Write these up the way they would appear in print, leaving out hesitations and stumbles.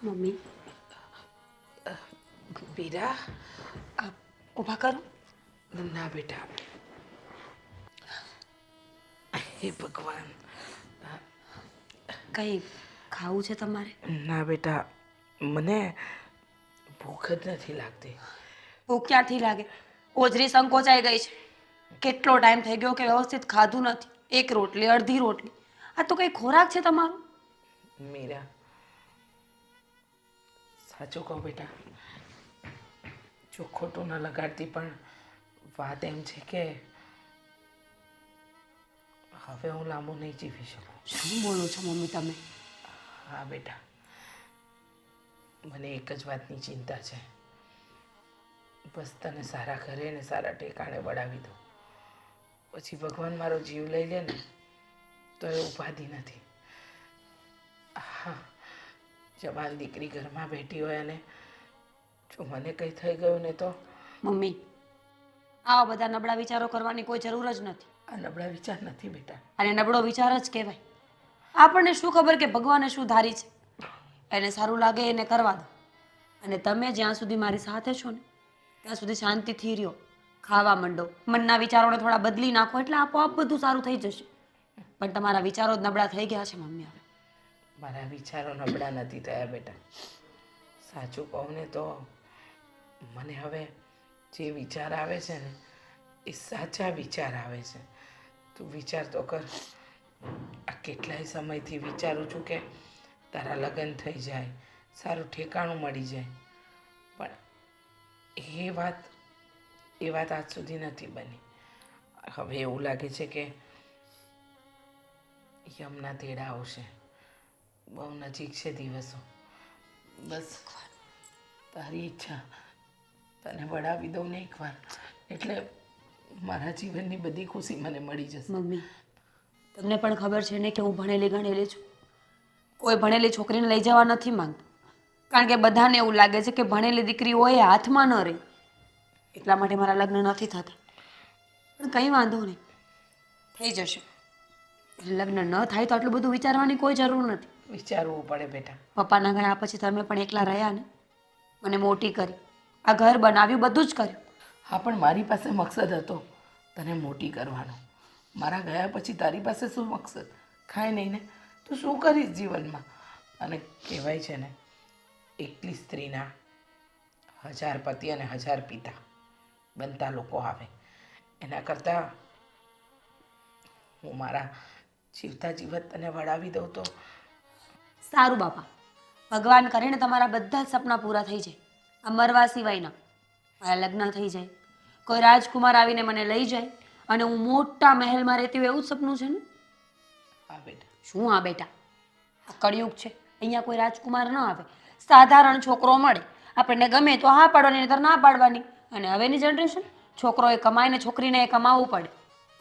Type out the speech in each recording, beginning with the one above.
Mummy પીરા, ઊભા કરો. ના બેટા, હે ભગવાન. કંઈ ખાવું છે તમારે? ના બેટા, મને ભૂખ જ નથી લાગતી. ભૂખ ક્યાંથી લાગે? ઓજરી સંકોચાઈ ગઈ છે. કેટલો ટાઈમ થઈ ગયો કે વ્યવસ્થિત ખાધું નથી. એક રોટલી, અડધી રોટલી. આ તો કંઈ ખોરાક છે તમારો? મીરા, સાચું કહું બેટા, જો ખોટું ન લગાડતી, પણ વાત એમ છે કે હવે હું લાંબુ નહીં જીવી શકું. શું બોલો છો મમ્મી તમે? હા બેટા, મને એક જ વાતની ચિંતા છે. બસ તને સારા ઘરે ને સારા ઠેકાણે વળાવી દો. પછી ભગવાન મારો જીવ લઈ લે ને તો એ ઉપાધિ નથી. હા, જવાન દીકરી ઘરમાં બેઠી હોય અને જો મને કંઈ થઈ ગયું ને તો? મમ્મી, આવા બધા નબળા વિચારો કરવાની કોઈ જરૂર જ નથી. આ નબળા વિચાર નથી બેટા. અને નબળો વિચાર જ કહેવાય. આપણને શું ખબર કે ભગવાને શું ધારી છે? એને સારું લાગે એને કરવા દો. અને તમે જ્યાં સુધી મારી સાથે છો ને ત્યાં સુધી શાંતિથી રહ્યો. ખાવા માંડો, મનના વિચારોને થોડા બદલી નાખો એટલે આપોઆપ બધું સારું થઈ જશે. પણ તમારા વિચારો જ નબળા થઈ ગયા છે મમ્મી હવે. મારા વિચારો નબળા નથી થયા બેટા. સાચું કહું ને તો મને હવે જે વિચાર આવે છે ને એ સાચા વિચાર આવે છે. તું વિચાર તો કર, આ કેટલાય સમયથી વિચારું છું કે તારા લગ્ન થઈ જાય, સારું ઠેકાણું મળી જાય, પણ એ વાત આજ સુધી નથી બની. હવે એવું લાગે છે કે યમના તેડા આવશે. બહુ નજીક છે દિવસો. બસ તારી ઈચ્છા, તને વળાવી દઉં ને એકવાર એટલે મારા જીવનની બધી ખુશી મને મળી જશે. મમ્મી, તમને પણ ખબર છે ને કે હું ભણેલી ગણેલી છું. કોઈ ભણેલી છોકરીને લઈ જવા નથી માંગતું. કારણ કે બધાને એવું લાગે છે કે ભણેલી દીકરી હોય એ હાથમાં ન રહે. એટલા માટે મારા લગ્ન નથી થતા. પણ કંઈ વાંધો નહીં, થઈ જશે. લગ્ન ન થાય તો આટલું બધું વિચારવાની કોઈ જરૂર નથી. વિચારવું પડે બેટા. પપ્પાના ગયા પછી તમે પણ એકલા રહ્યા ને. મને મોટી કરી, આ ઘર બનાવ્યું, બધું જ કર્યું. હા, પણ મારી પાસે મકસદ હતો તને મોટી કરવાનો. મારા ગયા પછી તારી પાસે શું મકસદ? ખાય નહીં ને તું શું કરીશ જીવનમાં? અને કહેવાય છે ને, એકલી સ્ત્રીના 1000 પતિ અને 1000 પિતા બનતા લોકો આવે. એના કરતાં હું મારા જીવતા જીવત તને વળાવી દઉં તો. સારું બાપા, ભગવાન કરીને તમારા બધા જ સપના પૂરા થઈ જાય. આ મરવા સિવાયના. મારા લગ્ન થઈ જાય, કોઈ રાજકુમાર આવીને મને લઈ જાય અને હું મોટા મહેલમાં રહેતી હોય એવું જ સપનું છે ને? હા બેટા. શું હા બેટા? આ કળિયુગ છે, અહીંયા કોઈ રાજકુમાર ન આવે. સાધારણ છોકરો મળે, આપણને ગમે તો હા પાડવાની, નહીંતર ના પાડવાની. અને હવેની જનરેશન, છોકરોએ કમાય ને છોકરીને એ કમાવવું પડે.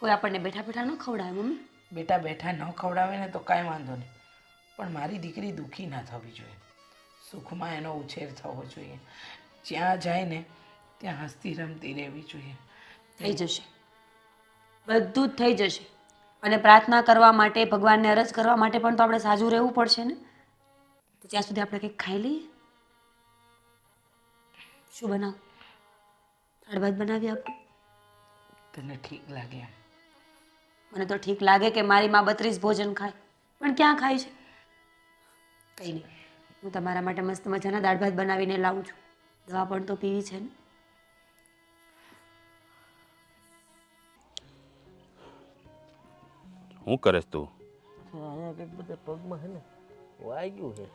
કોઈ આપણને બેઠા બેઠા ન ખવડાવે મમ્મી. બેટા બેઠા ન ખવડાવે ને તો કાંઈ વાંધો નહીં, પણ મારી દીકરી દુઃખી ના થવી જોઈએ. સુખમાં એનો ઉછેર થવો જોઈએ. જ્યાં જાય ને ત્યાં હસતી રમતી રહેવી જોઈએ. થઈ જશે, બધું જ થઈ જશે. અને પ્રાર્થના કરવા માટે, ભગવાનને અરજ કરવા માટે પણ તો આપણે સાજું રહેવું પડશે ને. તો ત્યાં સુધી આપણે કંઈક ખાઈ લઈએ. શું બનાવું? દાળ ભાત બનાવી આપું? તને ઠીક લાગે એમ? મને તો ઠીક લાગે કે મારી માં 32 ભોજન ખાય, પણ ક્યાં ખાય છે? કંઈ નહીં, હું તમારા માટે મસ્ત મજાના દાળ ભાત બનાવીને લાવું છું. દવા પણ તો પીવી છે ને. શું કરેશ તું? અહીંયા કંઈક બધા પગમાં છે ને વાગ્યું છે.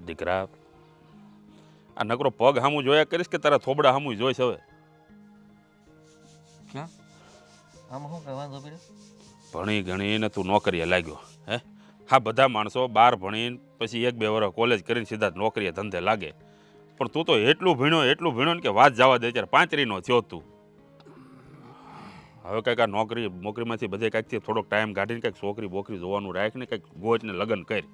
દીકરા, આ નકરો પગ સામું જોયા કરીશ કે તારા થોબડા સામું જોઈશ હવે? ક્યાં આમાં શું કઈ વાંધો પડ્યો? ભણી ગણીને તું નોકરીએ લાગ્યો હે? હા, બધા માણસો 12 ભણીને પછી 1-2 વર્ષ કોલેજ કરીને સીધા નોકરીએ ધંધે લાગે, પણ તું તો એટલું ભણ્યો ને કે વાત જવા દે. અત્યારે 35નો થયો તું. હવે કંઈક આ નોકરીમાંથી બધે કાંઈકથી થોડોક ટાઈમ કાઢીને કંઈક છોકરી બોકરી જોવાનું રાખ ને, કંઈક ગોચને લગ્ન કરી.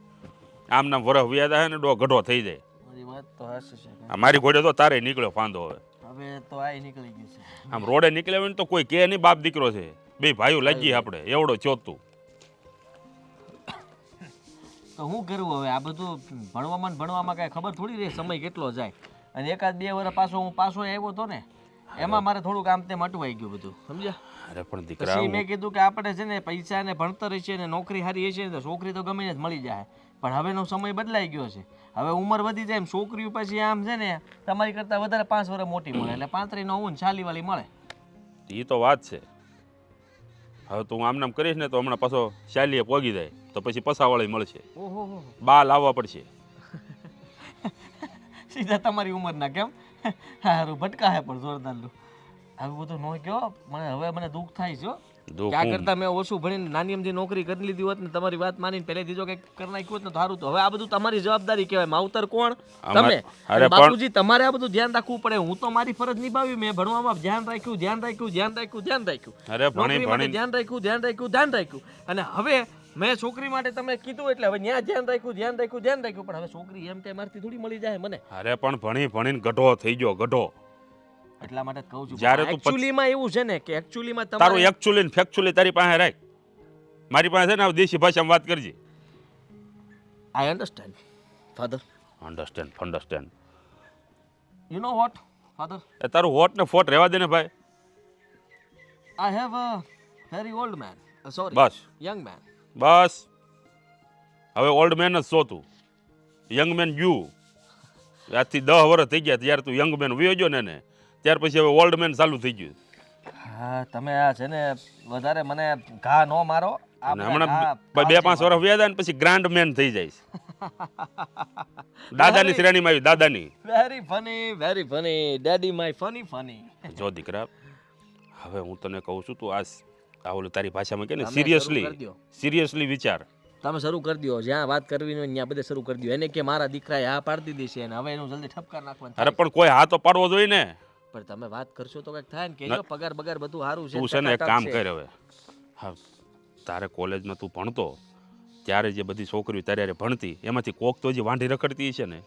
આમ નામ વરસ વ્યાજ આવે ને ડો ગઢો થઈ જાય. મારી વાત તો હાચી છે. આ મારી ઘોડે તો તારે નીકળ્યો ફાંદો હવે. હવે તો આય નીકળી ગયું છે. આમ રોડે નીકળ્યા હોય ને તો કોઈ કે નહીં બાપ દીકરો છે. બે ભાઈઓ લાગીએ આપણે, એવડો છો તું. તો શું કરવું હવે? આ બધું ભણવામાં ને ભણવામાં કાંઈ ખબર થોડી રહે સમય કેટલો જાય. અને એકાદ 2 વર્ષ પાછો હું આવ્યો હતો ને, એમાં મારે થોડુંક આમ તેમ અટવાઈ ગયું બધું, સમજ્યા? અરે પણ દીકરા પછી મેં કીધું કે આપણે છે ને પૈસા ને ભણતર છે ને નોકરી સારી હશે ને તો છોકરી તો ગમે જ મળી જાય. પણ હવેનો સમય બદલાઈ ગયો છે. હવે ઉંમર વધી જાય એમ છોકરીઓ પછી આમ છે ને તમારી કરતાં વધારે 5 વર્ષ મોટી મળે, એટલે 35 નો હું ને 40 વાળી મળે. એ તો વાત છે. હવે તું આમ નામ કરીશ ને તો હમણાં પાછો શાલીએ પોગી જાય તો પછી પસાવાળી મળશે, ઓહો, બા લાવવા પડશે. સીધા તમારી ઉંમરના કેમ? સારું ભટકા હે પણ જોરદાર લો. આવું બધું ન કહો, મને દુઃખ થાય છે. ક્યાં કરતા મેં ઓછું ભણીને નાની અમથી નોકરી કરી લીધી હોત ને તમારી વાત માનીને પહેલેથી જો કંઈક કરી નાખ્યું હોત ને તો સારું. તો હવે આ બધું તમારી જવાબદારી કહેવાય. માવતર કોણ? તમે. અરે બાપુજી તમારે આ બધું ધ્યાન રાખવું પડે. હું તો મારી ફરજ નિભાવી, મેં ભણવામાં ધ્યાન રાખ્યું. અરે નોકરી માટે ધ્યાન રાખ્યું. અને હવે મેં છોકરી માટે તમે કીધું એટલે હવે ત્યાં ધ્યાન રાખ્યું. પણ હવે છોકરી એમ કઈ મારથી થોડી મળી જાય મને. અરે પણ ભણીને ગઢો થઈ ગયો, ગઢો. એટલા માટે જ કહું છું. જ્યારે તું એકચ્યુઅલીમાં એવું છે ને કે એકચ્યુઅલીમાં તારું એકચ્યુઅલી ને ફેક્ચ્યુઅલી તારી પાસે રાખ. મારી પાસે છે ને દેશી ભાષામાં વાત કરજે. I understand father. Understand you know what father, એ તારું હોટ ને ફોટ રહેવા દે ને ભાઈ. I have a very old man, sorry બસ યંગ મેન. બસ હવે ઓલ્ડ મેન જ છો તું, યંગ મેન યુ. આજથી 10 વર્ષ થઈ ગયા ત્યારે તું યંગ મેન વયો ગયો ને ત્યાર પછી હવે ઓલ્ડ મેન ચાલુ થઈ ગયું. હા તમે આ છે ને વધારે મને ઘા નો મારો. અને હમણાં 2-5 વર્ષ વ્યા જાય ને પછી ગ્રાન્ડ મેન થઈ જાય. દાદાની શ્રેણીમાં આવી, દાદાની. Very funny daddy my funny. જો દીકરા, હવે હું તને કહું છું તું આ ઓલું તારી ભાષામાં કે ને સિરિયસલી વિચાર. તમે શરૂ કરી દો, જ્યાં વાત કરવી હોય ત્યાં બધે શરૂ કરી દો. એને કે મારા દીકરાએ હા પાડી દીધી છે અને હવે એનું જલ્દી ઠપકાર નાખવાનું. અરે પણ કોઈ હા તો પાડવો જોઈએ ને. પણ તમે વાત કરશો તો કંઈક થાય ને કે પગાર બગાર બધું સારું છે. તું છે ને એક કામ કર હવે. હા, તારે કોલેજમાં તું ભણતો ત્યારે જે બધી છોકરીઓ તારે ભણતી એમાંથી કોક તો જે વાંઢી રખડતી છે ને,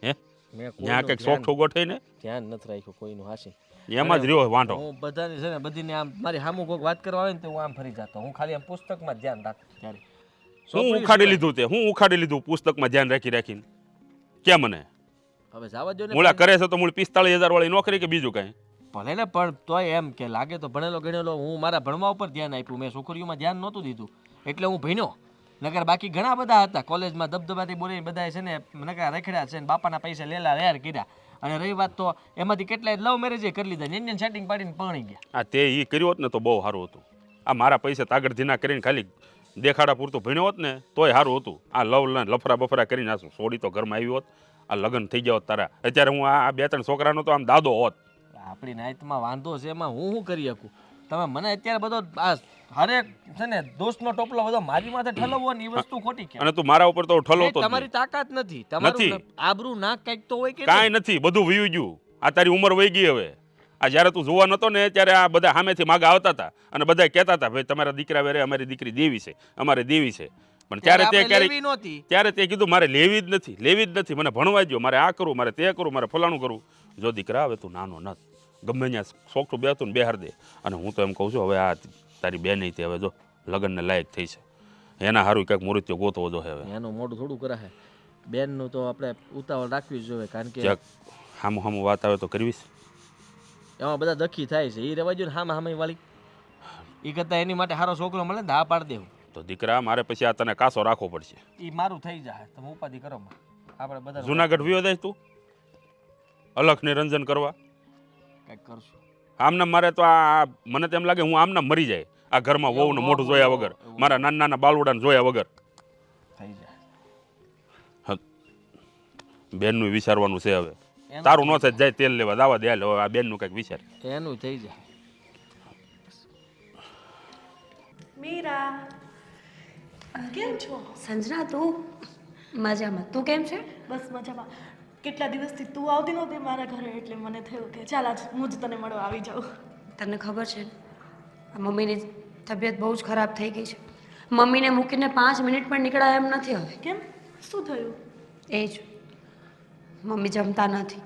હે ત્યાં કંઈક શોખ ગોઠે ને ધ્યાન નથી રાખ્યું કોઈનું. હાસી એમાં જ રહ્યો વાંઢો. હું બધાની છે ને બધીને આમ મારી સામું કોઈક વાત કરવા આવે ને તો હું આમ ફરી જતો. હું ખાલી આમ પુસ્તકમાં જ ધ્યાન રાખતો. ત્યારે હું ઉખાડી લીધું પુસ્તકમાં ધ્યાન રાખીને. કેમ મને હવે જવા દો ને. મૂળા કરે છે તો મૂળ 45,000 વાળી નોકરી કે બીજું કઈ? ભલે ને, પણ તોય એમ કે લાગે તો ભણેલો ગણેલો. હું મારા ભણવા ઉપર ધ્યાન આપ્યું, મેં છોકરીઓમાં ધ્યાન નહોતું દીધું એટલે હું ભણ્યો. નકર બાકી ઘણા બધા હતા કોલેજમાં દબદબાથી બોલી બધા છે ને નકર રખડ્યા છે ને બાપાના પૈસા લેલા રેર કર્યા. અને રહી વાત તો એમાંથી કેટલાય લવ મેરેજ કરી લીધા, ઇન્ડિયન સેટિંગ પાડીને પરણી ગયા. આ તે એ કર્યું હોત ને તો બહુ સારું હતું. આ મારા પૈસા તાગડ ધીના કરીને ખાલી દેખાડા પૂરતું ભણ્યો હોત ને તોય સારું હતું. આ લફરા બફરા કરીને આ સોડી તો ઘરમાં આવી હોત, આ લગ્ન થઈ ગયા હોત તારા. અત્યારે હું આ 2-3 છોકરાનો તો આમ દાદો હોત. આપણી નાઈટમાં વાંધો છે એમાં હું શું કરી શકું? તમે મને અત્યારે બધો આ હરેક છે ને દોસ્તનો ટોપલો બધો મારી માથે ઠલવવો ને એ વસ્તુ ખોટી કે. અને તું મારા ઉપર તો ઠલવતો જ તમારી તાકાત નથી. તમારું આબરૂ નાક કંઈક તો હોય કે કાંઈ નથી, બધું વયું ગયું. આ તારી ઉંમર વહી ગઈ હવે. આ જ્યારે તું જોવા નતો ને ત્યારે આ બધા સામેથી માગા આવતા હતા અને બધા કહેતા હતા ભાઈ તમારા દીકરા વેરે અમારી દીકરી દેવી છે, અમારે દેવી છે. પણ ત્યારે તે કીધું મારે લેવી જ નથી, મને ભણવા દો, મારે આ કરવું, મારે તે કરવું, મારે ફલાણું કરવું. જો દીકરા હવે તું નાનો નથ, ગમે ત્યાં શોખું બેતું ને બેહાર દે. અને હું તો એમ કહું છું હવે આ તારી બેન તે હવે જો લગ્નને લાયક થઈ છે, એના સારું કંઈક મૃત્યુ ગોતવો જો હવે. એનું મોઢું થોડું કરાય. બેનનું તો આપણે ઉતાવળ રાખવી જોઈએ, કારણ કે હામું વાત આવે તો કરવીશ. એમાં બધા દખી થાય છે. એ રહેવા જોઈએ ને હામે વાળી. એ કરતાં એની માટે સારો છોકરો મળે ને હા પાડી દેવું. તો દીકરા મારે પછી આ તને કાસો રાખવો પડશે. એ મારું થઈ જાય, તમે ઉપાધિ કરો. આપણે બધા જુનાગઢ વિયો જાય તું અલખ નિરંજન કરવા કંઈક કરશું. આમના મારે તો આ મને તેમ લાગે હું આમના મરી જાય આ ઘરમાં વહુનું મોઢું જોયા વગર, મારા નાના બાલુડાને જોયા વગર. થઈ જાય. બેનનું વિચારવાનું છે હવે. તારું ન થાય જાય તેલ લેવા દાવા દે. હવે આ બેનનું કંઈક વિચાર. એનું થઈ જાય. મીરા કેમ છો? સંજના તું મજામાં? તું કેમ છે? બસ મજામાં. કેટલા દિવસથી તું આવતી નહોતી મારા ઘરે એટલે મને થયું કે ચાલ આજ હું જ તને મળવા આવી જાઉં. તને ખબર છે આ મમ્મીની તબિયત બહુ જ ખરાબ થઈ ગઈ છે. મમ્મીને મૂકીને 5 મિનિટ પણ નીકળાય એમ નથી હવે. કેમ? શું થયું? એ જ મમ્મી જમતા નથી,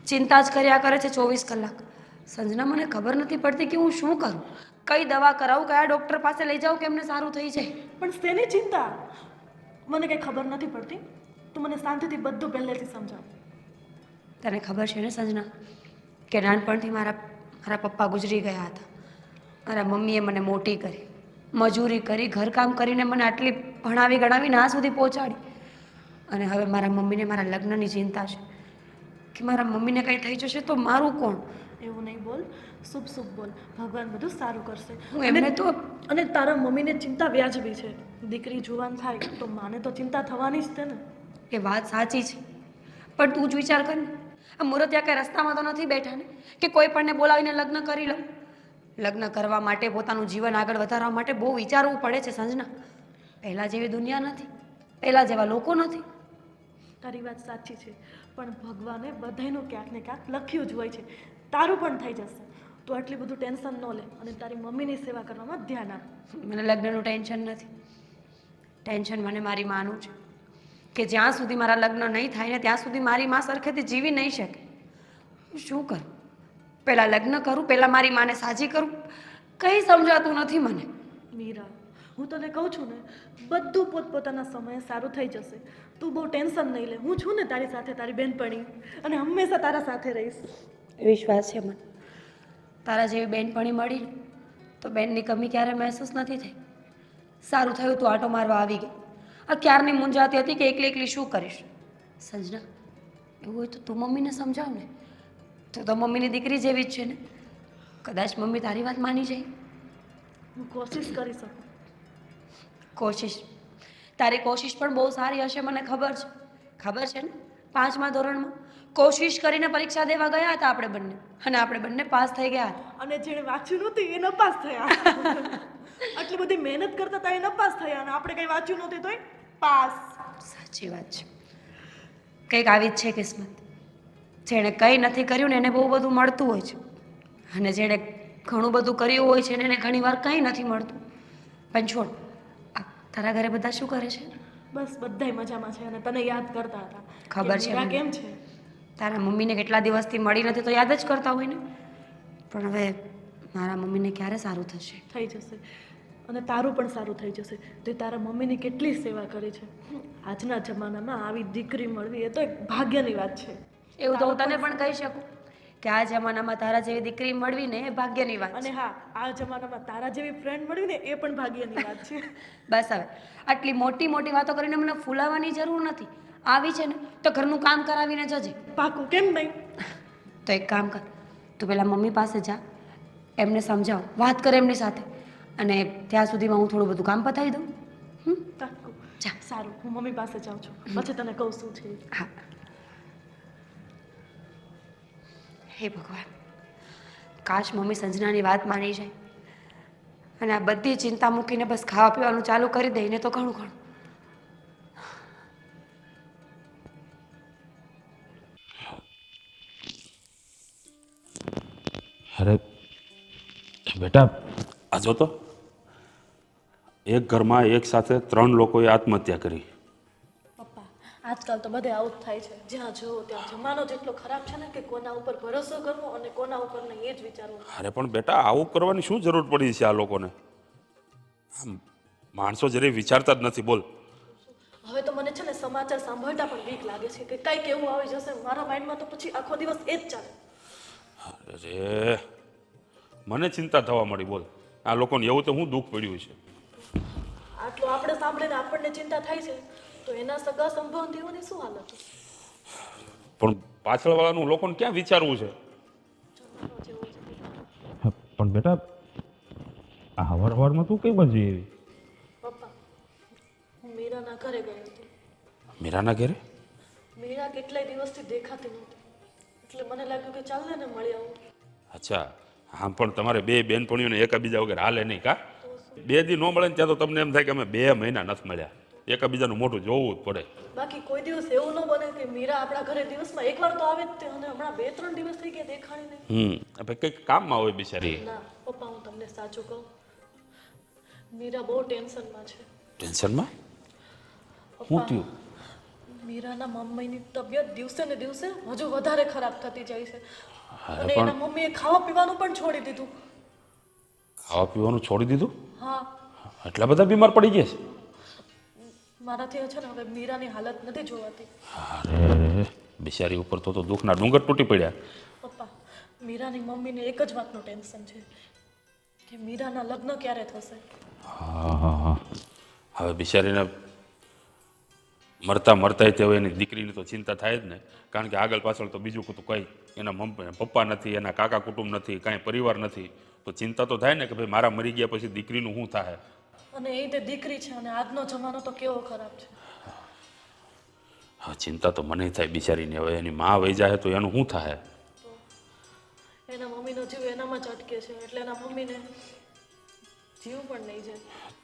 ચિંતા જ કર્યા કરે છે 24 કલાક. સંજના મને ખબર નથી પડતી કે હું શું કરું, કઈ દવા કરાવું, કયા ડૉક્ટર પાસે લઈ જાઉં કે એમને સારું થઈ જાય. પણ શેની ચિંતા? મને કંઈ ખબર નથી પડતી. તું મને શાંતિથી બધું પહેલેથી સમજાવ. તને ખબર છે ને સંજના કે નાનપણથી મારા પપ્પા ગુજરી ગયા હતા. મારા મમ્મીએ મને મોટી કરી, મજૂરી કરી, ઘરકામ કરીને મને આટલી ભણાવી ગણાવીને આ સુધી પહોંચાડી. અને હવે મારા મમ્મીને મારા લગ્નની ચિંતા છે કે મારા મમ્મીને કંઈ થઈ જશે તો મારું કોણ. એવું નહીં બોલ, શુભ શુભ બોલ. ભગવાન બધું સારું કરશે. હું એમને તો અને તારા મમ્મીને ચિંતા વ્યાજબી છે. દીકરી જુવાન થાય તો માને તો ચિંતા થવાની જ છે ને. એ વાત સાચી છે, પણ તું જ વિચાર કર ને, આ મુરતિયા કંઈ રસ્તામાં તો નથી બેઠા ને કે કોઈ પણને બોલાવીને લગ્ન કરી લો. લગ્ન કરવા માટે, પોતાનું જીવન આગળ વધારવા માટે બહુ વિચારવું પડે છે સંજના. પહેલાં જેવી દુનિયા નથી, પહેલાં જેવા લોકો નથી. તારી વાત સાચી છે, પણ ભગવાને બધાયનું ક્યાંક ને ક્યાંક લખ્યું જ હોય છે. તારું પણ થઈ જશે. તું આટલી બધું ટેન્શન ન લે અને તારી મમ્મીની સેવા કરવામાં ધ્યાન આપ. મને લગ્નનું ટેન્શન નથી. ટેન્શન મને મારી માનું છે કે જ્યાં સુધી મારા લગ્ન નહીં થાય ને ત્યાં સુધી મારી માં સરખેથી જીવી નહીં શકે. હું શું કરું? પહેલાં લગ્ન કરું, પહેલાં મારી માને સાજી કરું, કંઈ સમજાતું નથી મને. મીરા, હું તને કહું છું ને, બધું પોતપોતાના સમયે સારું થઈ જશે. તું બહુ ટેન્શન નહીં લે. હું છું ને તારી સાથે, તારી બેનપણી, અને હંમેશા તારા સાથે રહીશ. વિશ્વાસ છે મને. તારા જેવી બેનપણી મળી ને તો બેનની કમી ક્યારે મહેસૂસ નથી થઈ. સારું થયું તું આટો મારવા આવી ગઈ. આ ક્યારની મૂંઝાતી હતી કે એકલી એકલી શું કરીશ. સંજના, એવું હોય તો તું મમ્મીને સમજાવ ને. તું તો મમ્મીની દીકરી જેવી જ છે ને. કદાચ મમ્મી તારી વાત માની જાય. હું કોશિશ કરી શકું. કોશિશ? તારી કોશિશ પણ બહુ સારી હશે, મને ખબર છે. ખબર છે ને, 5મા ધોરણમાં કોશિશ કરીને પરીક્ષા દેવા ગયા હતા આપણે બંને, અને આપણે બંને પાસ થઈ ગયા હતા. અને જેણે વાંચ્યું નહોતું એ નપાસ થયા. આટલી બધી મહેનત કરતા હતા એ નપાસ થયા, અને આપણે કંઈ વાંચ્યું નહોતું તોય પાસ. સાચી વાત છે. કંઈક આવી જ છે કિસ્મત. જેણે કંઈ નથી કર્યું ને એને બહુ બધું મળતું હોય છે, અને જેણે ઘણું બધું કર્યું હોય છે ને એને ઘણીવાર કંઈ નથી મળતું. પણ છોડ, તારા ઘરે બધા શું કરે છે? બસ બધાય મજામાં છે અને તને યાદ કરતા હતા. ખબર છે મીરા મને. કેમ છે? તારા મમ્મીને કેટલા દિવસથી મળી નથી તો યાદ જ કરતા હોય ને. પણ હવે મારા મમ્મીને ક્યારે સારું થશે? થઈ જશે, અને તારું પણ સારું થઈ જશે. તે તારા મમ્મીની કેટલી સેવા કરી છે. આજના જમાનામાં આવી દીકરી મળવી એ તો એક ભાગ્યની વાત છે. એવું તો હું તને પણ કહી શકું કે આ જમાનામાં તારા જેવી દીકરી મળવી ને એ ભાગ્યની વાત અને છે. હા, આ જમાનામાં તારા જેવી ફ્રેન્ડ મળવી ને એ પણ ભાગ્યની વાત છે. બસ હવે આટલી મોટી મોટી વાતો કરીને મને ફૂલાવાની જરૂર નથી. આવી છે ને તો ઘરનું કામ કરાવીને જજે. પાકું, કેમ નહીં? તો એક કામ કર, તું પેલા મમ્મી પાસે જા, એમને સમજાવ, વાત કર એમની સાથે, અને ત્યાં સુધીમાં હું થોડું બધું કામ પતાવી દઉં. પાકું. જા. સારું, હું મમ્મી પાસે જાઉં છું, પછી તને કહું શું છે. હા. હે ભગવાન, કાશ મમ્મી સંજનાની વાત માની જાય અને આ બધી ચિંતા મૂકીને બસ ખાવા પીવાનું ચાલુ કરી દઈને તો ઘણું ઘણું. અરે બેટા, આ જો તો, એક ઘરમાં એક સાથે 3 લોકોએ આત્મહત્યા કરી. પપ્પા, આજકાલ તો બધે આવું જ થાય છે. જ્યાં જુઓ ત્યાં જમાનો જેટલો ખરાબ છે ને કે કોના ઉપર ભરોસો કરવો અને કોના ઉપર નહીં એ જ વિચારવું. અરે પણ બેટા, આવું કરવાની શું જરૂર પડી છે આ લોકોને? આમ માણસો જયારે વિચારતા જ નથી. બોલ, હવે તો મને છે ને સમાચાર સાંભળતા પણ બીક લાગે છે કે કંઈક એવું આવી જશે મારા માઇન્ડમાં, તો પછી આખો દિવસ એ જ ચાલે. અરે મને ચિંતા થવા મળી. બોલ, આ લોકોને એવું તો હું દુઃખ પડ્યું છે. આટલું આપણે સાંભળીને આપણને ચિંતા થાય છે, તો એના સગા સંબંધીઓની શું હાલત હશે? પણ પાછળવાળાનું લોકોને ક્યાં વિચારવું છે? પણ બેટા, આ હવારમાં તું કઈ બાજુ એવી? પપ્પા, હું મીરાના ઘરે ગઈ હતી. મીરાના ઘરે? મીરા કેટલાય દિવસથી દેખાતી નહોતી, એટલે મને લાગ્યું કે ચાલ ને મળી આવું. અચ્છા, આમ પણ તમારે 2 બેનપણીઓને એકાબીજા વગર હાલે નહીં કા? 2 દી ન મળે ને ત્યાં તો તમને એમ થાય કે અમે 2 મહિના નથી મળ્યા. એકાબીજાનું મોઢું જોવું જ પડે. બાકી કોઈ દિવસ એવું ન બને કે મીરા આપણા ઘરે દિવસમાં એકવાર તો આવે જ તે, અને હમણાં 2-3 દિવસ થઈ ગયા દેખાણી નહીં. હવે કંઈક કામમાં હોય બિચારી. ના પપ્પા, હું તમને સાચું કહું, મીરા બહુ ટેન્શનમાં છે. ટેન્શનમાં? શું પપ્પા, થયું? મીરાના મમ્મીની તબિયત દિવસે ને દિવસે હજુ વધારે ખરાબ થતી જાય છે, અરે અને પણ એના મમ્મીએ ખાવા પીવાનું પણ છોડી દીધું. ખાવા પીવાનું છોડી દીધું? હા, એટલા બધા બીમાર પડી ગયા છે? મારાથી છે ને હવે મીરાની હાલત નથી જોવાતી. અરે બિચારી ઉપર તો દુઃખના ડુંગર તૂટી પડ્યા. પપ્પા, મીરાની મમ્મીને એક જ વાતનું ટેન્શન છે કે મીરાના લગ્ન ક્યારે થશે. હા, હવે બિચારીને મરતા મરતા તે હવે એની દીકરીની તો ચિંતા થાય જ ને, કારણ કે આગળ પાછળ તો બીજું કુતું કંઈ એના પપ્પા નથી, એના કાકા કુટુંબ નથી, કાંઈ પરિવાર નથી, તો ચિંતા તો થાય ને કે ભાઈ મારા મરી ગયા પછી દીકરીનું શું થાય. અને એ તે દીકરી છે અને આજનો જમાનો તો કેવો ખરાબ છે. હા, ચિંતા તો મને થાય બિચારીને. હવે એની માં વહી જાય તો એનું શું થાય. એના મમ્મીનો જીવ એનામાં જ અટકે છે એટલે એના મમ્મીને જીવ પણ નહીં જાય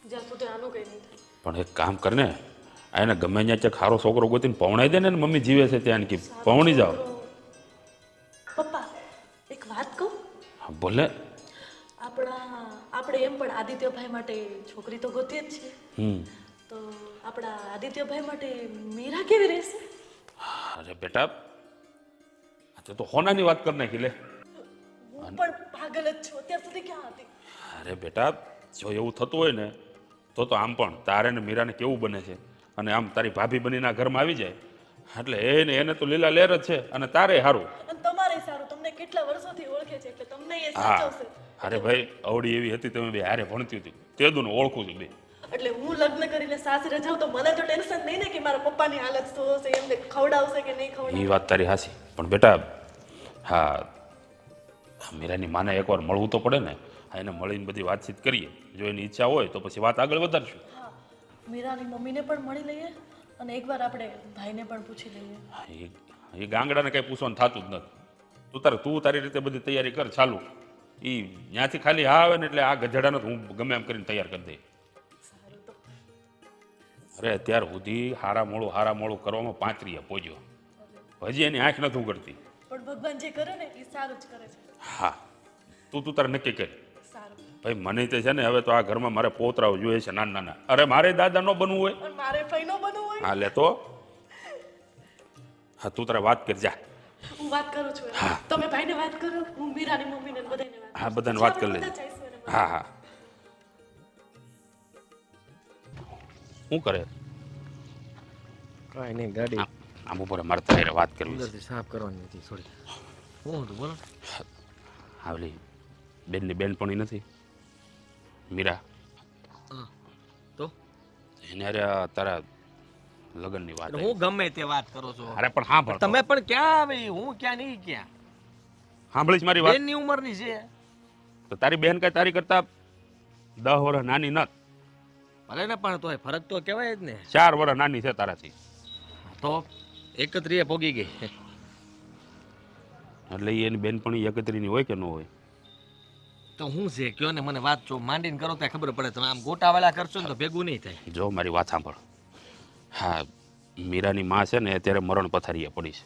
જ્યાં સુધી આનું કંઈ નહીં થાય. પણ એક કામ કર ને, આ એને ગમે ત્યાં ક્યાંક સારો છોકરો ગોતીને પવણાઈ દે ને, મમ્મી જીવે છે ત્યાં કે પવણી જાઓ. પપ્પા, એક વાત કહું? હા બોલે. આપણે એમ પણ આદિત્યભાઈ માટે છોકરી તો ગોતીએ જ છીએ. તો આપણા આદિત્યભાઈ માટે મીરા કેવી રહેશે? અરે બેટા, આ તો હોનાની વાત કરી નાખી લે. હું પણ પાગલ જ છું, અત્યાર સુધી ક્યાં હતી? અરે બેટા, જો એવું થતું હોય ને તો આમ પણ તારે ને મીરાને કેવું બને છે, અને આમ તારી ભાભી બનીને આ ઘરમાં આવી જાય એટલે એને તો લીલા લહેર જ છે, અને તારે સારું અને તમારે સારું. તમને કેટલા વર્ષોથી ઓળખે છે એટલે તમને એ હા. સાચવશે. અરે ભાઈ, અવડી એવી હતી, તમે બે હારે ભણતી હતી તે દુનું ઓળખું છું બે. એટલે હું લગ્ન કરીને સાસરે જાઉં તો મને તો ટેન્શન નહીં ને કે મારા પપ્પાની હાલત શું હશે, એમને ખવડાવશે કે નહીં એ ખવડાવે. વાત તારી હાસી, પણ બેટા હા, મીરાની માને એકવાર મળવું તો પડે ને. હા, એને મળીને બધી વાતચીત કરીએ, જો એની ઈચ્છા હોય તો પછી વાત આગળ વધારશું. હા, મીરાની મમ્મીને પણ મળી લઈએ અને એકવાર આપણે ભાઈને પણ પૂછી લઈએ. હા, એ ગાંગડાને કંઈ પૂછવાનું થતું જ નથી. તું તારી રીતે બધી તૈયારી કર ચાલુ. એ ત્યાંથી ખાલી હા આવે ને એટલે આ ગધેડાને હું ગમે એમ કરીને તૈયાર કરી દઈ. અરે અત્યાર સુધી હારા મોડું કરવામાં 35 પહોંચ્યો, હજી એની આંખ નથી ઉગડતી. પણ ભગવાન જે કરે ને એ સારું જ કરે છે. હા, તું તારે નક્કી કરી. સારું. ભાઈ મને તે છે ને હવે તો આ ઘરમાં મારે પોતરાઓ જોઈએ છે નાના નાના. અરે મારે દાદા નો બનવું હોય. અને મારે ફઈનો બનવું હોય. હા લે તો. હા, તું તારે વાત કરી જા. હું વાત કરું છું. તમે ભાઈને વાત કરો, હું મીરાની મમ્મીને બધાને વાત કરું. હા, બધાને વાત કરી લેજે. હા હા. શું કરે? કાંઈ નહીં, ગાડી આમ ઉપર મારતા હારે વાત કરવી છે. અંદરથી સાફ કરવાની હતી થોડી. શું હતું બોલો? આવલી બેનની બેનપણી નથી મીરા, હા તો એને અરે તારા લગ્નની વાત હું ગમે તે વાત કરો છો. અરે પણ સાંભળ, તમે પણ ક્યાં આવી, હું ક્યાં નહીં ક્યાં. સાંભળીશ મારી વાત. બેનની ઉંમરની છે. તો તારી બેન કઈ તારી કરતા 10 વર્ષ નાની નત. ભલે ને, પણ તોય ફરક તો કહેવાય જ ને. 4 વર્ષ નાની છે તારાથી. તો 31 પોગી ગઈ. એટલે એની બેનપણી 31 ની હોય કે ન હોય? તો હું છે કયો ને મને વાત જો માંડીને કરો ત્યાં ખબર પડે. તમે આમ ગોટાવાળા કરશો ને તો ભેગું નહીં થાય. જો મારી વાત સાંભળ. હા, મીરાની માં છે ને અત્યારે મરણ પથારીએ પડી છે,